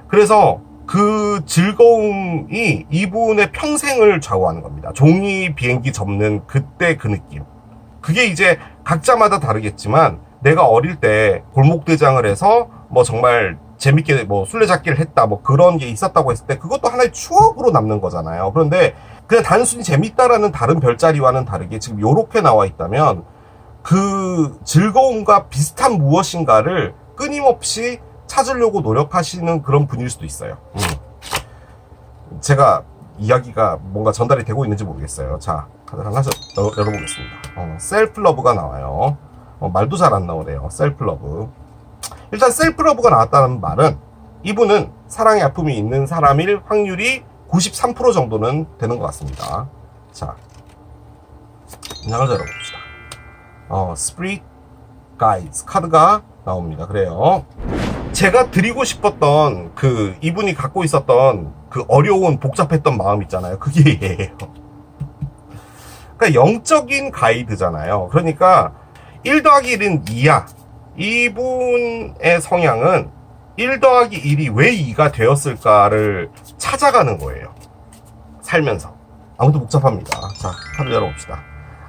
그래서 그 즐거움이 이분의 평생을 좌우하는 겁니다. 종이 비행기 접는 그때 그 느낌. 그게 이제 각자마다 다르겠지만, 내가 어릴 때 골목대장을 해서 뭐 정말 재밌게 뭐 술래잡기를 했다, 뭐 그런 게 있었다고 했을 때 그것도 하나의 추억으로 남는 거잖아요. 그런데 그냥 단순히 재밌다라는 다른 별자리와는 다르게 지금 요렇게 나와 있다면 그 즐거움과 비슷한 무엇인가를 끊임없이 찾으려고 노력하시는 그런 분일 수도 있어요. 제가 이야기가 뭔가 전달이 되고 있는지 모르겠어요. 자, 하나씩 열어보겠습니다. 셀프 러브가 나와요. 말도 잘 안 나오네요. 셀프 러브. 일단 셀프 러브가 나왔다는 말은 이분은 사랑의 아픔이 있는 사람일 확률이 93% 정도는 되는 것 같습니다. 자, 문장을 열어봅시다. 스프릿 가이즈 카드가 나옵니다. 그래요. 제가 드리고 싶었던 그 이분이 갖고 있었던 그 어려운 복잡했던 마음 있잖아요. 그게 얘예요. 그러니까 영적인 가이드잖아요. 그러니까 1 더하기 1은 2야. 이분의 성향은 1 더하기 1이 왜 2가 되었을까를 찾아가는 거예요. 살면서. 아무튼 복잡합니다. 자, 카드 열어봅시다.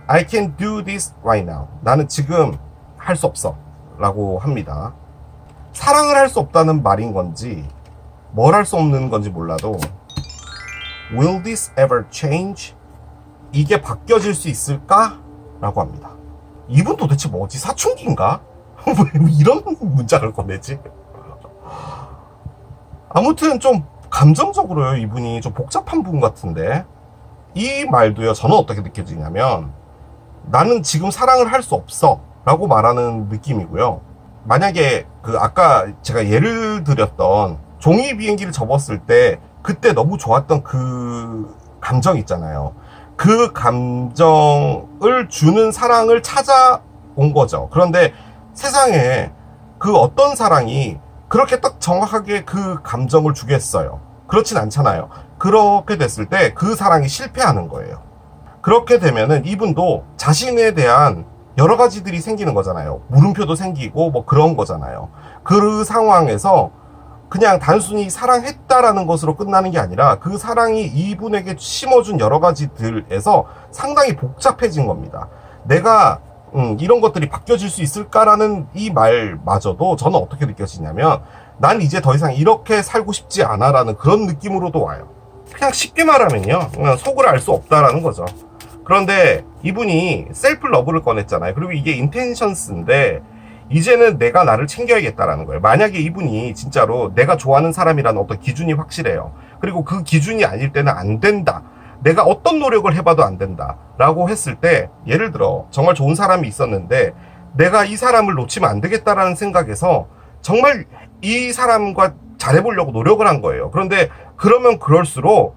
I can do this right now. 나는 지금 할 수 없어. 라고 합니다. 사랑을 할 수 없다는 말인 건지, 뭘 할 수 없는 건지 몰라도, Will this ever change? 이게 바뀌어질 수 있을까? 라고 합니다. 이분 도대체 뭐지? 사춘기인가? 왜 이런 문장을 꺼내지? 아무튼 좀 감정적으로요. 이분이 좀 복잡한 분 같은데, 이 말도요, 저는 어떻게 느껴지냐면, 나는 지금 사랑을 할 수 없어 라고 말하는 느낌이고요. 만약에 아까 제가 예를 드렸던 종이 비행기를 접었을 때 그때 너무 좋았던 그 감정 있잖아요. 그 감정을 주는 사랑을 찾아온 거죠. 그런데 세상에 그 어떤 사랑이 그렇게 딱 정확하게 그 감정을 주겠어요? 그렇진 않잖아요. 그렇게 됐을 때 그 사랑이 실패하는 거예요. 그렇게 되면은 이분도 자신에 대한 여러 가지들이 생기는 거잖아요. 물음표도 생기고 뭐 그런 거잖아요. 그 상황에서 그냥 단순히 사랑했다라는 것으로 끝나는 게 아니라 그 사랑이 이분에게 심어준 여러 가지들에서 상당히 복잡해진 겁니다. 내가 이런 것들이 바뀌어질 수 있을까라는 이 말마저도 저는 어떻게 느껴지냐면, 난 이제 더 이상 이렇게 살고 싶지 않아 라는 그런 느낌으로도 와요. 그냥 쉽게 말하면요, 그냥 속을 알 수 없다라는 거죠. 그런데 이분이 셀프 러브를 꺼냈잖아요. 그리고 이게 인텐션스인데, 이제는 내가 나를 챙겨야겠다라는 거예요. 만약에 이분이 진짜로 내가 좋아하는 사람이라는 어떤 기준이 확실해요. 그리고 그 기준이 아닐 때는 안 된다. 내가 어떤 노력을 해봐도 안 된다. 라고 했을 때, 예를 들어 정말 좋은 사람이 있었는데 내가 이 사람을 놓치면 안 되겠다라는 생각에서 정말 이 사람과 잘해보려고 노력을 한 거예요. 그런데 그러면 그럴수록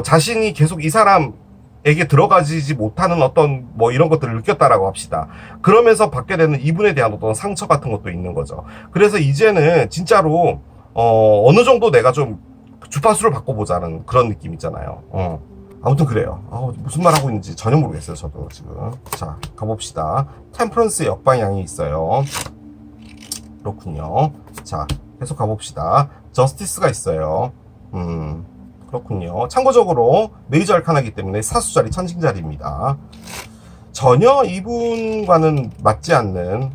자신이 계속 이 사람에게 들어가지 못하는 어떤 뭐 이런 것들을 느꼈다라고 합시다. 그러면서 받게 되는 이분에 대한 어떤 상처 같은 것도 있는 거죠. 그래서 이제는 진짜로 어느 정도 내가 좀 주파수를 바꿔보자는 그런 느낌 있잖아요. 아무튼 그래요. 무슨 말 하고 있는지 전혀 모르겠어요. 저도 지금. 자, 가봅시다. 템퍼런스 역방향이 있어요. 그렇군요. 자, 계속 가봅시다. 저스티스가 있어요. 그렇군요. 참고적으로 메이저 알카나이기 때문에 사수자리, 천칭자리입니다. 전혀 이분과는 맞지 않는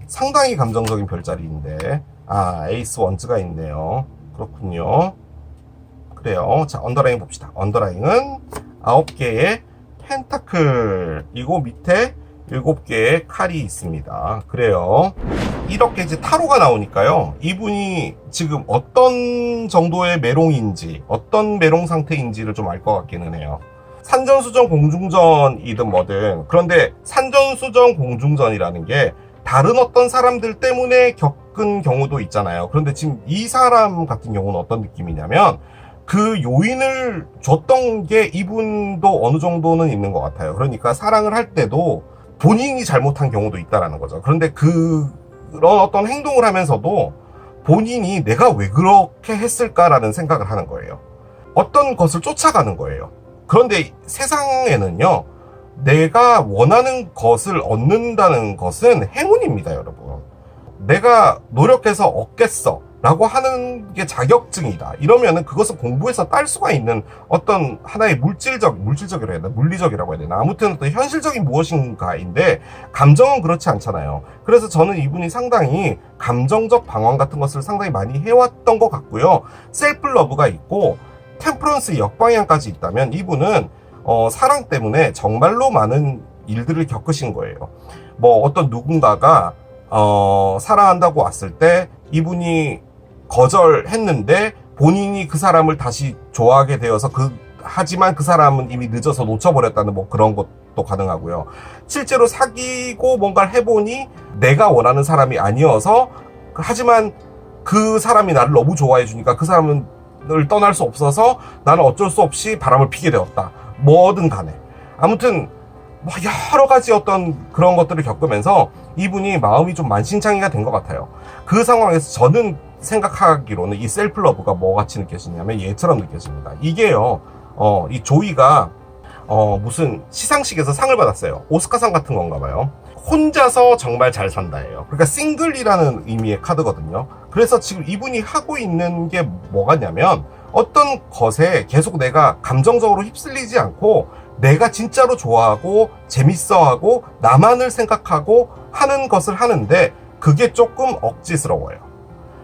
상당히 감정적인 별자리인데, 에이스 원즈가 있네요. 그렇군요. 그래요. 자, 언더라인 봅시다. 언더라인은 9개의 펜타클이고 밑에 7개의 칼이 있습니다. 그래요. 이렇게 이제 타로가 나오니까요, 이분이 지금 어떤 정도의 메롱인지, 어떤 메롱 상태인지를 좀 알 것 같기는 해요. 산전수전 공중전이든 뭐든, 그런데 산전수전 공중전이라는 게 다른 어떤 사람들 때문에 겪은 경우도 있잖아요. 그런데 지금 이 사람 같은 경우는 어떤 느낌이냐면, 그 요인을 줬던 게 이분도 어느 정도는 있는 것 같아요. 그러니까 사랑을 할 때도 본인이 잘못한 경우도 있다라는 거죠. 그런데 그런 어떤 행동을 하면서도 본인이 내가 왜 그렇게 했을까라는 생각을 하는 거예요. 어떤 것을 쫓아가는 거예요. 그런데 세상에는요, 내가 원하는 것을 얻는다는 것은 행운입니다, 여러분. 내가 노력해서 얻겠어 라고 하는 게 자격증이다. 이러면은 그것을 공부해서 딸 수가 있는 어떤 하나의 물질적이라고 해야 되나? 물리적이라고 해야 되나? 아무튼 어떤 현실적인 무엇인가인데, 감정은 그렇지 않잖아요. 그래서 저는 이분이 상당히 감정적 방황 같은 것을 상당히 많이 해왔던 것 같고요. 셀프 러브가 있고 템퍼런스 역방향까지 있다면 이분은 사랑 때문에 정말로 많은 일들을 겪으신 거예요. 뭐 어떤 누군가가 사랑한다고 왔을 때 이분이 거절했는데 본인이 그 사람을 다시 좋아하게 되어서 하지만 그 사람은 이미 늦어서 놓쳐버렸다는 뭐 그런 것도 가능하고요. 실제로 사귀고 뭔가를 해보니 내가 원하는 사람이 아니어서, 하지만 그 사람이 나를 너무 좋아해 주니까 그 사람을 떠날 수 없어서 나는 어쩔 수 없이 바람을 피게 되었다. 뭐든 간에. 아무튼 뭐 여러 가지 어떤 그런 것들을 겪으면서 이분이 마음이 좀 만신창이가 된 것 같아요. 그 상황에서 저는 생각하기로는 이 셀프 러브가 뭐같이 느껴지냐면 얘처럼 느껴집니다. 이게요, 이 조이가 무슨 시상식에서 상을 받았어요. 오스카상 같은 건가 봐요. 혼자서 정말 잘 산다예요. 그러니까 싱글이라는 의미의 카드거든요. 그래서 지금 이분이 하고 있는 게 뭐가냐면 어떤 것에 계속 내가 감정적으로 휩쓸리지 않고 내가 진짜로 좋아하고 재밌어하고 나만을 생각하고 하는 것을 하는데 그게 조금 억지스러워요.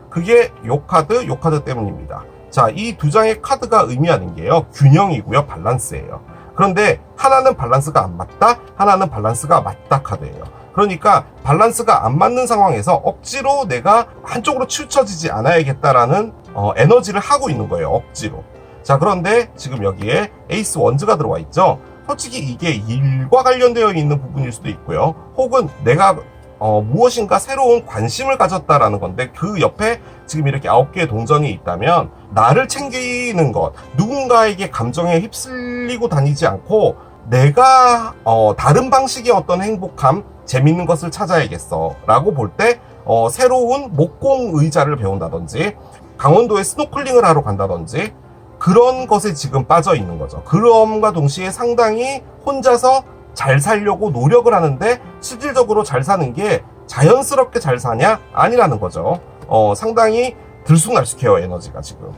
그게 요 카드 때문입니다. 자, 이 두 장의 카드가 의미하는 게요, 균형이고요, 밸런스예요. 그런데 하나는 밸런스가 안 맞다, 하나는 밸런스가 맞다 카드예요. 그러니까 밸런스가 안 맞는 상황에서 억지로 내가 한쪽으로 치우쳐지지 않아야겠다라는 에너지를 하고 있는 거예요, 억지로. 자, 그런데 지금 여기에 에이스 원즈가 들어와 있죠. 솔직히 이게 일과 관련되어 있는 부분일 수도 있고요, 혹은 내가 무엇인가 새로운 관심을 가졌다라는 건데 그 옆에 지금 이렇게 9개의 동전이 있다면 나를 챙기는 것, 누군가에게 감정에 휩쓸리고 다니지 않고 내가 다른 방식의 어떤 행복함, 재밌는 것을 찾아야겠어 라고 볼 때 새로운 목공 의자를 배운다든지 강원도에 스노클링을 하러 간다든지 그런 것에 지금 빠져 있는 거죠. 그럼과 동시에 상당히 혼자서 잘 살려고 노력을 하는데 실질적으로 잘 사는 게 자연스럽게 잘 사냐? 아니라는 거죠. 상당히 들쑥날쑥해요, 에너지가 지금.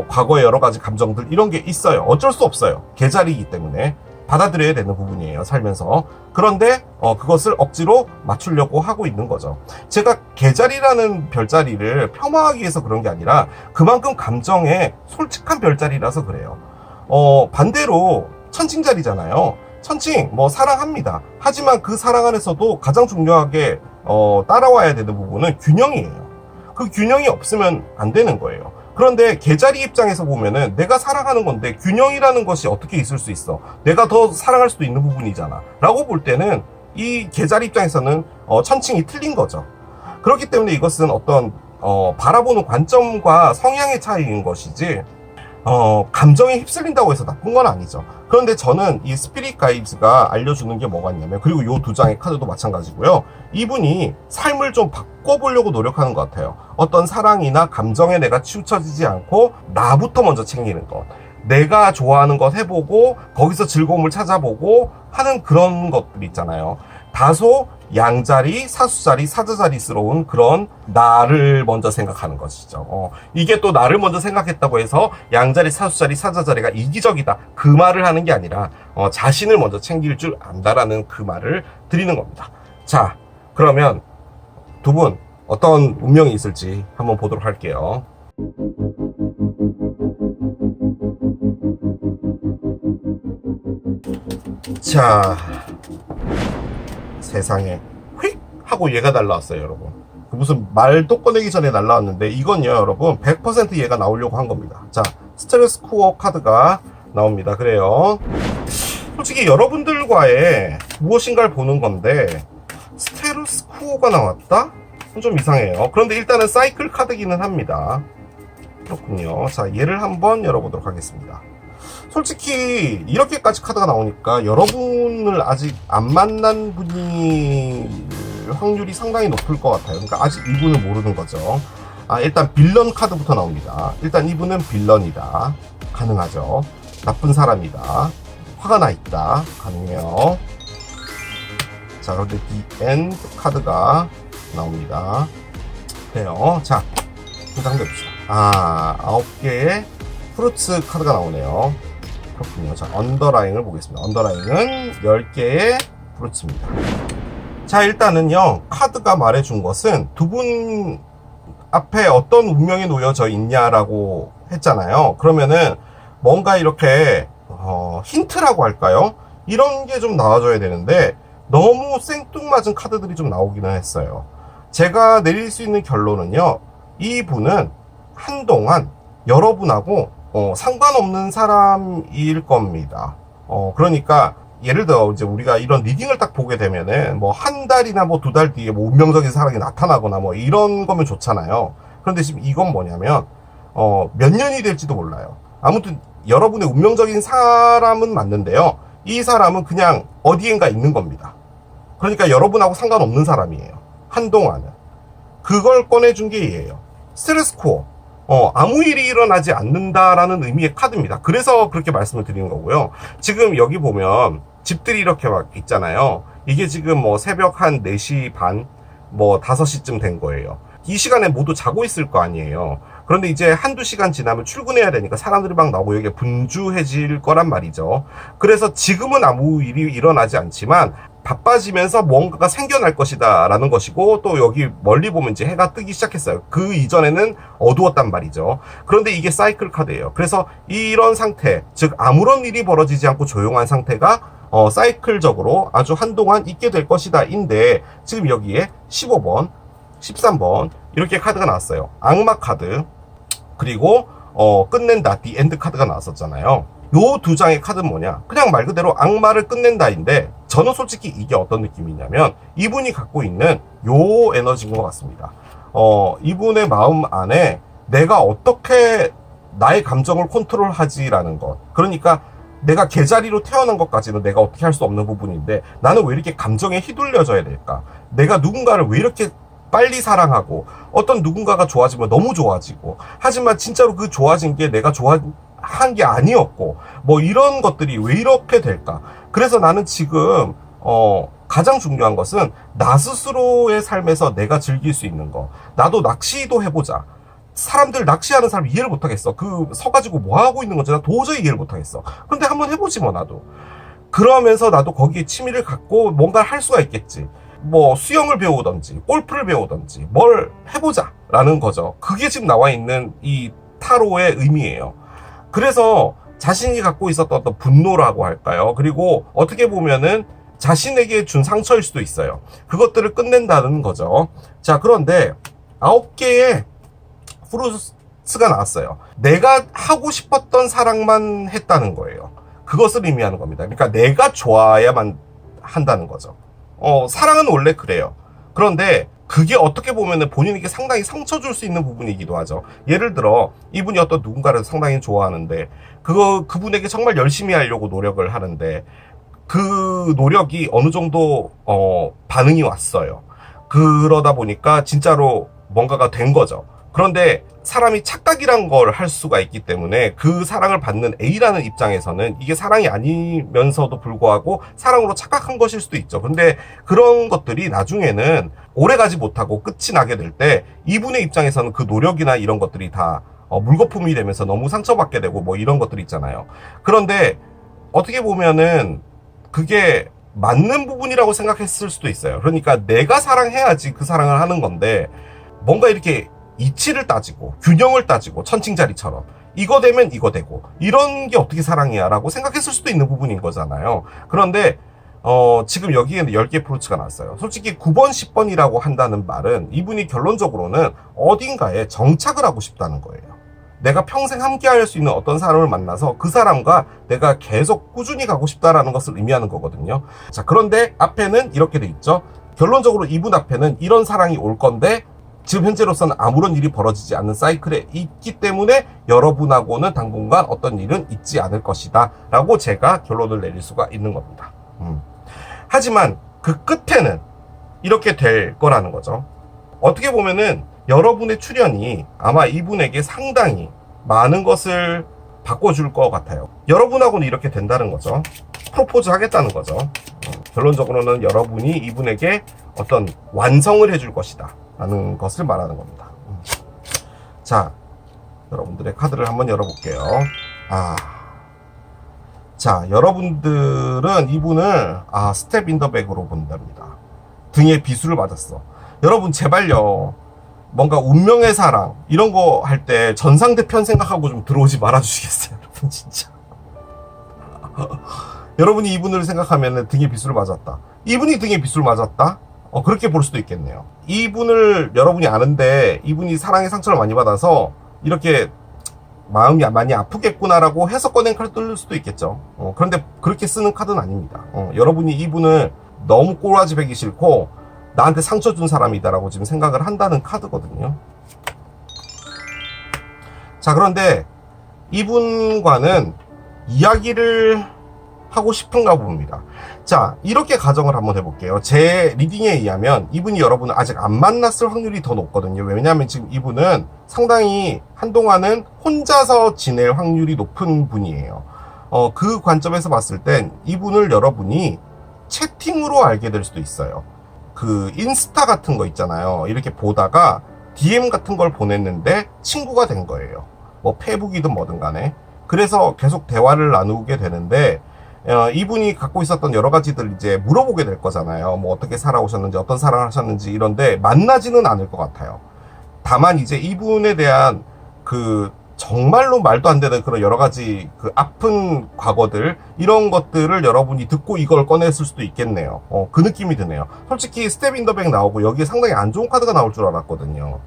과거의 여러 가지 감정들 이런 게 있어요. 어쩔 수 없어요. 계절이기 때문에 받아들여야 되는 부분이에요, 살면서. 그런데 그것을 억지로 맞추려고 하고 있는 거죠. 제가 계절이라는 별자리를 폄하하기 위해서 그런 게 아니라 그만큼 감정에 솔직한 별자리라서 그래요. 반대로 천칭자리잖아요. 천칭 사랑합니다. 하지만 그 사랑 안에서도 가장 중요하게 따라와야 되는 부분은 균형이에요. 그 균형이 없으면 안 되는 거예요. 그런데 계자리 입장에서 보면은 내가 사랑하는 건데 균형이라는 것이 어떻게 있을 수 있어? 내가 더 사랑할 수도 있는 부분이잖아 라고 볼 때는 이 계자리 입장에서는 천칭이 틀린 거죠. 그렇기 때문에 이것은 어떤 바라보는 관점과 성향의 차이인 것이지 감정에 휩쓸린다고 해서 나쁜 건 아니죠. 그런데 저는 이 스피릿 가이드가 알려주는 게 뭐가 있냐면, 그리고 요 두 장의 카드도 마찬가지고요, 이분이 삶을 좀 바꿔보려고 노력하는 것 같아요. 어떤 사랑이나 감정에 내가 치우쳐지지 않고 나부터 먼저 챙기는 것, 내가 좋아하는 것 해보고 거기서 즐거움을 찾아보고 하는 그런 것들 있잖아요. 다소 양자리, 사수자리, 사자자리스러운 그런 나를 먼저 생각하는 것이죠. 이게 또 나를 먼저 생각했다고 해서 양자리, 사수자리, 사자자리가 이기적이다 그 말을 하는 게 아니라 자신을 먼저 챙길 줄 안다라는 그 말을 드리는 겁니다. 자, 그러면 두 분 어떤 운명이 있을지 한번 보도록 할게요. 자, 세상에 휙 하고 얘가 날라왔어요, 여러분. 무슨 말도 꺼내기 전에 날라왔는데 이건요, 여러분 100% 얘가 나오려고 한 겁니다. 자, 스테르스코어 카드가 나옵니다. 그래요, 솔직히 여러분들과의 무엇인가를 보는 건데 스테르스코어가 나왔다? 좀 이상해요. 그런데 일단은 사이클 카드기는 합니다. 그렇군요. 자, 얘를 한번 열어보도록 하겠습니다. 솔직히 이렇게까지 카드가 나오니까 여러분을 아직 안 만난 분이 확률이 상당히 높을 것 같아요. 그러니까 아직 이분을 모르는 거죠. 일단 빌런 카드부터 나옵니다. 일단 이분은 빌런이다. 가능하죠. 나쁜 사람이다. 화가 나 있다. 가능해요. 자, 그런데 The End 카드가 나옵니다. 그래요. 자, 상상해봅시다. 9개의 프루츠 카드가 나오네요. 그렇군요. 자, 언더라인을 보겠습니다. 언더라인은 10개의 프루츠입니다. 자, 일단은요, 카드가 말해준 것은 두 분 앞에 어떤 운명이 놓여져 있냐라고 했잖아요. 그러면은 뭔가 이렇게 힌트라고 할까요? 이런 게 좀 나와줘야 되는데 너무 생뚱맞은 카드들이 좀 나오기는 했어요. 제가 내릴 수 있는 결론은요, 이 분은 한동안 여러분하고 상관없는 사람일 겁니다. 그러니까 예를 들어 이제 우리가 이런 리딩을 딱 보게 되면은 한 달이나 2달 뒤에 운명적인 사랑이 나타나거나 이런 거면 좋잖아요. 그런데 지금 이건 뭐냐면 몇 년이 될지도 몰라요. 아무튼 여러분의 운명적인 사람은 맞는데요, 이 사람은 그냥 어디엔가 있는 겁니다. 그러니까 여러분하고 상관없는 사람이에요, 한동안은. 그걸 꺼내준 게 얘예요. 스테레스코어. 아무 일이 일어나지 않는다라는 의미의 카드입니다. 그래서 그렇게 말씀을 드리는 거고요. 지금 여기 보면 집들이 이렇게 막 있잖아요. 이게 지금 뭐 새벽 한 4시 반, 뭐 5시쯤 된 거예요. 이 시간에 모두 자고 있을 거 아니에요. 그런데 이제 한두 시간 지나면 출근해야 되니까 사람들이 막 나오고 여기에 분주해질 거란 말이죠. 그래서 지금은 아무 일이 일어나지 않지만 바빠지면서 뭔가가 생겨날 것이다 라는 것이고, 또 여기 멀리 보면 이제 해가 뜨기 시작했어요. 그 이전에는 어두웠단 말이죠. 그런데 이게 사이클 카드예요. 그래서 이런 상태, 즉 아무런 일이 벌어지지 않고 조용한 상태가 사이클적으로 아주 한동안 있게 될 것이다 인데, 지금 여기에 15번 13번 이렇게 카드가 나왔어요. 악마 카드, 그리고 끝낸다, 디 엔드 카드가 나왔었잖아요. 요 두 장의 카드는 뭐냐, 그냥 말 그대로 악마를 끝낸다인데, 저는 솔직히 이게 어떤 느낌이냐면 이분이 갖고 있는 요 에너지인 것 같습니다. 이분의 마음 안에 내가 어떻게 나의 감정을 컨트롤하지라는 것, 그러니까 내가 개자리로 태어난 것까지는 내가 어떻게 할 수 없는 부분인데, 나는 왜 이렇게 감정에 휘둘려져야 될까, 내가 누군가를 왜 이렇게 빨리 사랑하고, 어떤 누군가가 좋아지면 너무 좋아지고, 하지만 진짜로 그 좋아진 게 내가 좋아한 게 아니었고, 뭐 이런 것들이 왜 이렇게 될까. 그래서 나는 지금 가장 중요한 것은 나 스스로의 삶에서 내가 즐길 수 있는 거. 나도 낚시도 해보자. 사람들 낚시하는 사람 이해를 못하겠어. 그 서가지고 뭐 하고 있는 건지 나 도저히 이해를 못하겠어. 근데 한번 해보지 뭐. 나도 그러면서 나도 거기에 취미를 갖고 뭔가를 할 수가 있겠지. 뭐 수영을 배우던지 골프를 배우던지 뭘 해보자 라는 거죠. 그게 지금 나와 있는 이 타로의 의미예요. 그래서 자신이 갖고 있었던 어떤 분노라고 할까요, 그리고 어떻게 보면은 자신에게 준 상처일 수도 있어요. 그것들을 끝낸다는 거죠. 자, 그런데 9개의 프루스가 나왔어요. 내가 하고 싶었던 사랑만 했다는 거예요. 그것을 의미하는 겁니다. 그러니까 내가 좋아야만 한다는 거죠. 사랑은 원래 그래요. 그런데 그게 어떻게 보면은 본인에게 상당히 상처 줄 수 있는 부분이기도 하죠. 예를 들어 이분이 어떤 누군가를 상당히 좋아하는데, 그분에게 정말 열심히 하려고 노력을 하는데, 그 노력이 어느 정도 반응이 왔어요. 그러다 보니까 진짜로 뭔가가 된 거죠. 그런데 사람이 착각이란 걸 할 수가 있기 때문에 그 사랑을 받는 A라는 입장에서는 이게 사랑이 아니면서도 불구하고 사랑으로 착각한 것일 수도 있죠. 근데 그런 것들이 나중에는 오래가지 못하고 끝이 나게 될 때 이분의 입장에서는 그 노력이나 이런 것들이 다 물거품이 되면서 너무 상처받게 되고 뭐 이런 것들이 있잖아요. 그런데 어떻게 보면은 그게 맞는 부분이라고 생각했을 수도 있어요. 그러니까 내가 사랑해야지 그 사랑을 하는 건데, 뭔가 이렇게 이치를 따지고 균형을 따지고 천칭자리처럼 이거 되면 이거 되고 이런 게 어떻게 사랑이야 라고 생각했을 수도 있는 부분인 거잖아요. 그런데 지금 여기에는 10개 프로츠가 나왔어요. 솔직히 9번 10번이라고 한다는 말은 이분이 결론적으로는 어딘가에 정착을 하고 싶다는 거예요. 내가 평생 함께 할 수 있는 어떤 사람을 만나서 그 사람과 내가 계속 꾸준히 가고 싶다라는 것을 의미하는 거거든요. 자, 그런데 앞에는 이렇게 돼 있죠. 결론적으로 이분 앞에는 이런 사랑이 올 건데 지금 현재로서는 아무런 일이 벌어지지 않는 사이클에 있기 때문에 여러분하고는 당분간 어떤 일은 있지 않을 것이다 라고 제가 결론을 내릴 수가 있는 겁니다. 하지만 그 끝에는 이렇게 될 거라는 거죠. 어떻게 보면은 여러분의 출연이 아마 이분에게 상당히 많은 것을 바꿔줄 것 같아요. 여러분하고는 이렇게 된다는 거죠. 프로포즈 하겠다는 거죠. 결론적으로는 여러분이 이분에게 어떤 완성을 해줄 것이다 라는 것을 말하는 겁니다. 자, 여러분들의 카드를 한번 열어볼게요. 자, 여러분들은 이분을 스텝 인 더 백으로 본답니다. 등에 비수를 맞았어. 여러분 제발요, 뭔가 운명의 사랑 이런 거 할 때 전상대편 생각하고 좀 들어오지 말아 주시겠어요, 여러분. 진짜 여러분이 이분을 생각하면 등에 비수를 맞았다, 이분이 등에 비수를 맞았다, 그렇게 볼 수도 있겠네요. 이분을 여러분이 아는데 이분이 사랑의 상처를 많이 받아서 이렇게 마음이 많이 아프겠구나라고 해서 꺼낸 카드일 수도 있겠죠. 그런데 그렇게 쓰는 카드는 아닙니다. 여러분이 이분을 너무 꼬라지 베기 싫고 나한테 상처 준 사람이다라고 지금 생각을 한다는 카드거든요. 자, 그런데 이분과는 이야기를 하고 싶은가 봅니다. 자, 이렇게 가정을 한번 해볼게요. 제 리딩에 의하면 이분이 여러분을 아직 안 만났을 확률이 더 높거든요. 왜냐하면 지금 이분은 상당히 한동안은 혼자서 지낼 확률이 높은 분이에요. 그 관점에서 봤을 땐 이분을 여러분이 채팅으로 알게 될 수도 있어요. 그 인스타 같은 거 있잖아요. 이렇게 보다가 DM 같은 걸 보냈는데 친구가 된 거예요. 뭐 페북이든 뭐든 간에. 그래서 계속 대화를 나누게 되는데 이분이 갖고 있었던 여러 가지들 이제 물어보게 될 거잖아요. 뭐 어떻게 살아오셨는지, 어떤 사랑을 하셨는지 이런데 만나지는 않을 것 같아요. 다만 이제 이분에 대한 그 정말로 말도 안 되는 그런 여러 가지 그 아픈 과거들 이런 것들을 여러분이 듣고 이걸 꺼냈을 수도 있겠네요. 그 느낌이 드네요. 솔직히 스텝 인 더 백 나오고 여기에 상당히 안 좋은 카드가 나올 줄 알았거든요.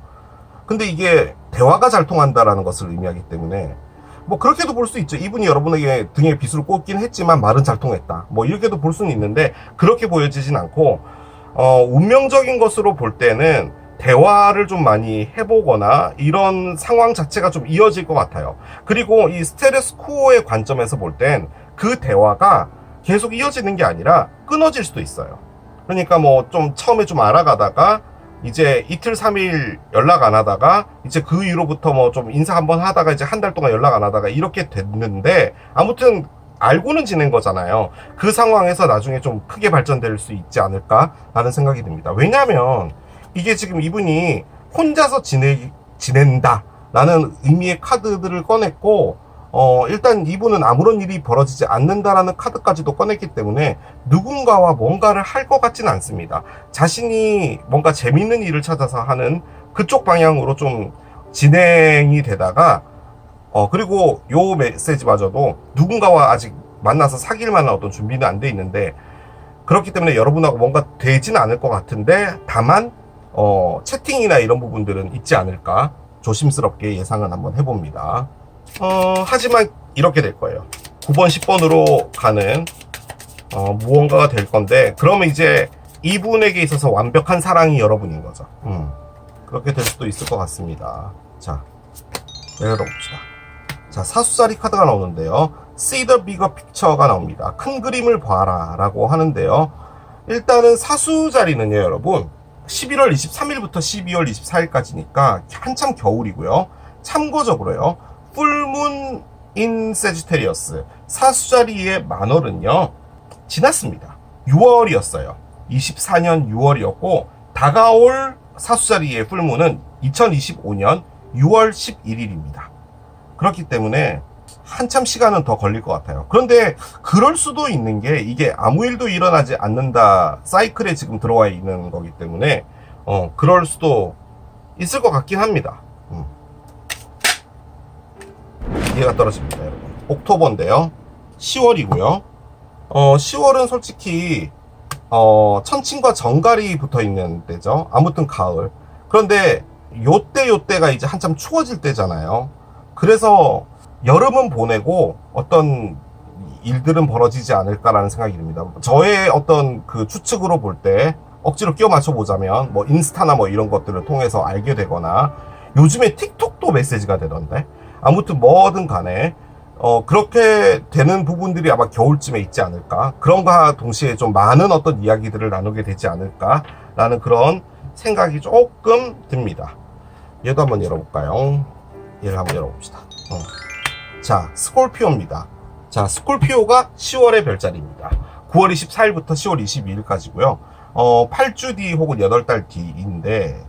근데 이게 대화가 잘 통한다라는 것을 의미하기 때문에 뭐 그렇게도 볼 수 있죠. 이분이 여러분에게 등에 빗을 꽂긴 했지만 말은 잘 통했다. 뭐 이렇게도 볼 수는 있는데 그렇게 보여지진 않고 운명적인 것으로 볼 때는 대화를 좀 많이 해보거나 이런 상황 자체가 좀 이어질 것 같아요. 그리고 이 스테레스코어의 관점에서 볼 땐 그 대화가 계속 이어지는 게 아니라 끊어질 수도 있어요. 그러니까 뭐 좀 처음에 좀 알아가다가 이제 이틀 3일 연락 안 하다가 이제 그 이후로부터 뭐 좀 인사 한번 하다가 이제 한 달 동안 연락 안 하다가 이렇게 됐는데 아무튼 알고는 지낸 거잖아요. 그 상황에서 나중에 좀 크게 발전될 수 있지 않을까라는 생각이 듭니다. 왜냐하면 이게 지금 이분이 혼자서 지낸다 라는 의미의 카드들을 꺼냈고 일단 이분은 아무런 일이 벌어지지 않는다라는 카드까지도 꺼냈기 때문에 누군가와 뭔가를 할 것 같지는 않습니다. 자신이 뭔가 재밌는 일을 찾아서 하는 그쪽 방향으로 좀 진행이 되다가 그리고 요 메시지마저도 누군가와 아직 만나서 사귈 만한 어떤 준비는 안 돼 있는데 그렇기 때문에 여러분하고 뭔가 되지는 않을 것 같은데 다만 채팅이나 이런 부분들은 있지 않을까 조심스럽게 예상은 한번 해봅니다. 하지만 이렇게 될 거예요. 9번, 10번으로 가는 무언가가 될 건데 그러면 이제 이분에게 있어서 완벽한 사랑이 여러분인 거죠. 그렇게 될 수도 있을 것 같습니다. 자, 열어봅시다. 자, 사수자리 카드가 나오는데요. See the bigger picture가 나옵니다. 큰 그림을 봐라 라고 하는데요. 일단은 사수자리는요, 여러분 11월 23일부터 12월 24일까지니까 한참 겨울이고요. 참고적으로요, 풀문 인 세지테리어스 사수자리의 만월은요 지났습니다. 6월이었어요. 24년 6월이었고 다가올 사수자리의 풀문은 2025년 6월 11일입니다. 그렇기 때문에 한참 시간은 더 걸릴 것 같아요. 그런데 그럴 수도 있는 게 이게 아무 일도 일어나지 않는다 사이클에 지금 들어와 있는 거기 때문에 그럴 수도 있을 것 같긴 합니다. 이해가 떨어집니다, 여러분. 옥토버인데요. 10월이고요. 10월은 솔직히 천칭과 정갈이 붙어 있는 때죠. 아무튼 가을. 그런데 요때가 이제 한참 추워질 때잖아요. 그래서 여름은 보내고 어떤 일들은 벌어지지 않을까라는 생각이 듭니다. 저의 어떤 그 추측으로 볼 때 억지로 끼워 맞춰 보자면 뭐 인스타나 뭐 이런 것들을 통해서 알게 되거나 요즘에 틱톡도 메시지가 되던데 아무튼 뭐든 간에 그렇게 되는 부분들이 아마 겨울쯤에 있지 않을까. 그런가 동시에 좀 많은 어떤 이야기들을 나누게 되지 않을까라는 그런 생각이 조금 듭니다. 얘도 한번 열어볼까요? 얘를 한번 열어봅시다. 자, 스콜피오입니다. 자, 스콜피오가 10월의 별자리입니다. 9월 24일부터 10월 22일까지고요. 8주 뒤 혹은 8달 뒤인데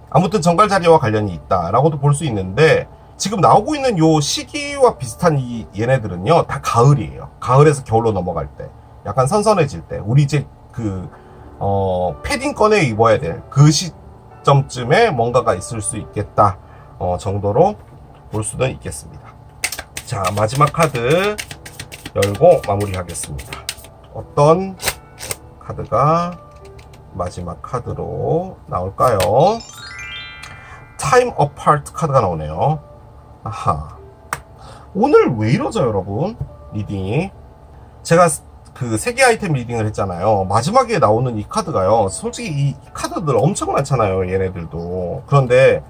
아무튼 정갈자리와 관련이 있다라고도 볼 수 있는데 지금 나오고 있는 요 시기와 비슷한 얘네들은요 다 가을이에요. 가을에서 겨울로 넘어갈 때 약간 선선해질 때 우리 이제 그 패딩 꺼내 입어야 될 그 시점쯤에 뭔가가 있을 수 있겠다 정도로 볼 수는 있겠습니다. 자, 마지막 카드 열고 마무리하겠습니다. 어떤 카드가 마지막 카드로 나올까요? Time Apart 카드가 나오네요. 아하, 오늘 왜 이러죠, 여러분? 리딩이 제가 그 세개 아이템 리딩을 했잖아요. 마지막에 나오는 이 카드가요, 솔직히 이 카드들 엄청 많잖아요, 얘네들도. 그런데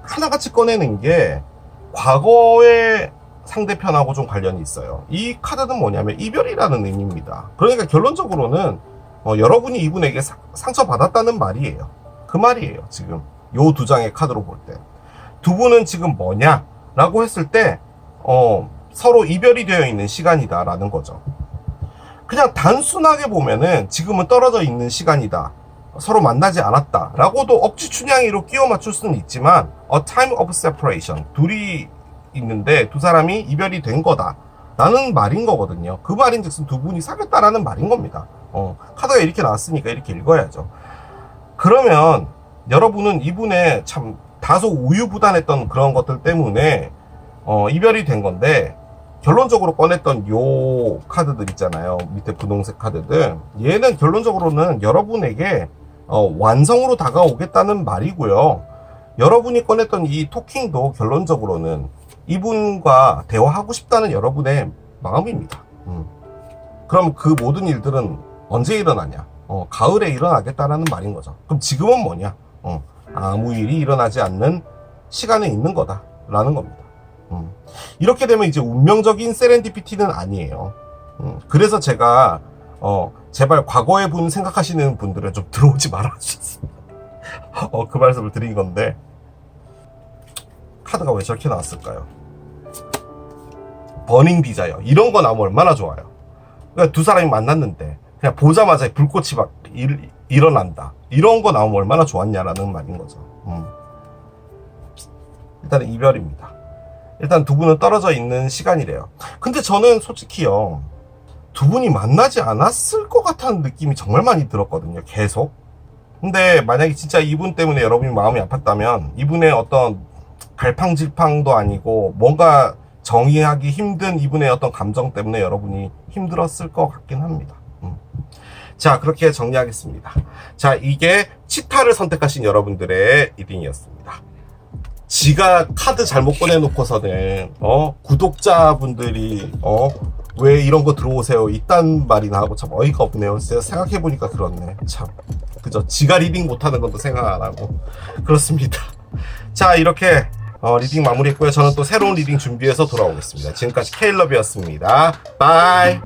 하나같이 꺼내는 게 과거의 상대편하고 좀 관련이 있어요. 이 카드는 뭐냐면 이별이라는 의미입니다. 그러니까 결론적으로는 여러분이 이분에게 상처받았다는 말이에요. 그 말이에요. 지금 요 두 장의 카드로 볼 때 두 분은 지금 뭐냐 라고 했을 때 서로 이별이 되어 있는 시간이다 라는 거죠. 그냥 단순하게 보면은 지금은 떨어져 있는 시간이다, 서로 만나지 않았다 라고도 억지 춘향이로 끼워 맞출 수는 있지만 a time of separation, 둘이 있는데 두 사람이 이별이 된 거다 라는 말인 거거든요. 그 말인즉슨 두 분이 사귀었다라는 말인 겁니다. 카드가 이렇게 나왔으니까 이렇게 읽어야죠. 그러면 여러분은 이분의 참 다소 우유부단했던 그런 것들 때문에 이별이 된 건데, 결론적으로 꺼냈던 요 카드들 있잖아요, 밑에 분홍색 카드들, 얘는 결론적으로는 여러분에게 완성으로 다가오겠다는 말이고요. 여러분이 꺼냈던 이 토킹도 결론적으로는 이분과 대화하고 싶다는 여러분의 마음입니다. 그럼 그 모든 일들은 언제 일어나냐? 가을에 일어나겠다라는 말인 거죠. 그럼 지금은 뭐냐? 아무 일이 일어나지 않는 시간에 있는 거다라는 겁니다. 이렇게 되면 이제 운명적인 세렌디피티는 아니에요. 그래서 제가 제발 과거의 분 생각하시는 분들은 좀 들어오지 말아주셨습니다. 그 말씀을 드린 건데, 카드가 왜 저렇게 나왔을까요? 버닝 디자이어, 이런 거 나오면 얼마나 좋아요. 그러니까 두 사람이 만났는데 그냥 보자마자 불꽃이 막 일어난다, 이런 거 나오면 얼마나 좋았냐라는 말인 거죠. 일단은 이별입니다. 일단 두 분은 떨어져 있는 시간이래요. 근데 저는 솔직히요, 두 분이 만나지 않았을 것 같다는 느낌이 정말 많이 들었거든요, 계속. 근데 만약에 진짜 이분 때문에 여러분이 마음이 아팠다면, 이분의 어떤 갈팡질팡도 아니고 뭔가 정의하기 힘든 이분의 어떤 감정 때문에 여러분이 힘들었을 것 같긴 합니다. 자, 그렇게 정리하겠습니다. 자, 이게 치타를 선택하신 여러분들의 리딩이었습니다. 지가 카드 잘못 꺼내놓고서는 구독자분들이 왜 이런 거 들어오세요 이딴 말이나 하고 참 어이가 없네요. 진짜 생각해보니까 그렇네. 참, 그죠? 지가 리딩 못하는 것도 생각 안 하고 그렇습니다. 자, 이렇게 리딩 마무리했고요. 저는 또 새로운 리딩 준비해서 돌아오겠습니다. 지금까지 케일럽이었습니다. 바이.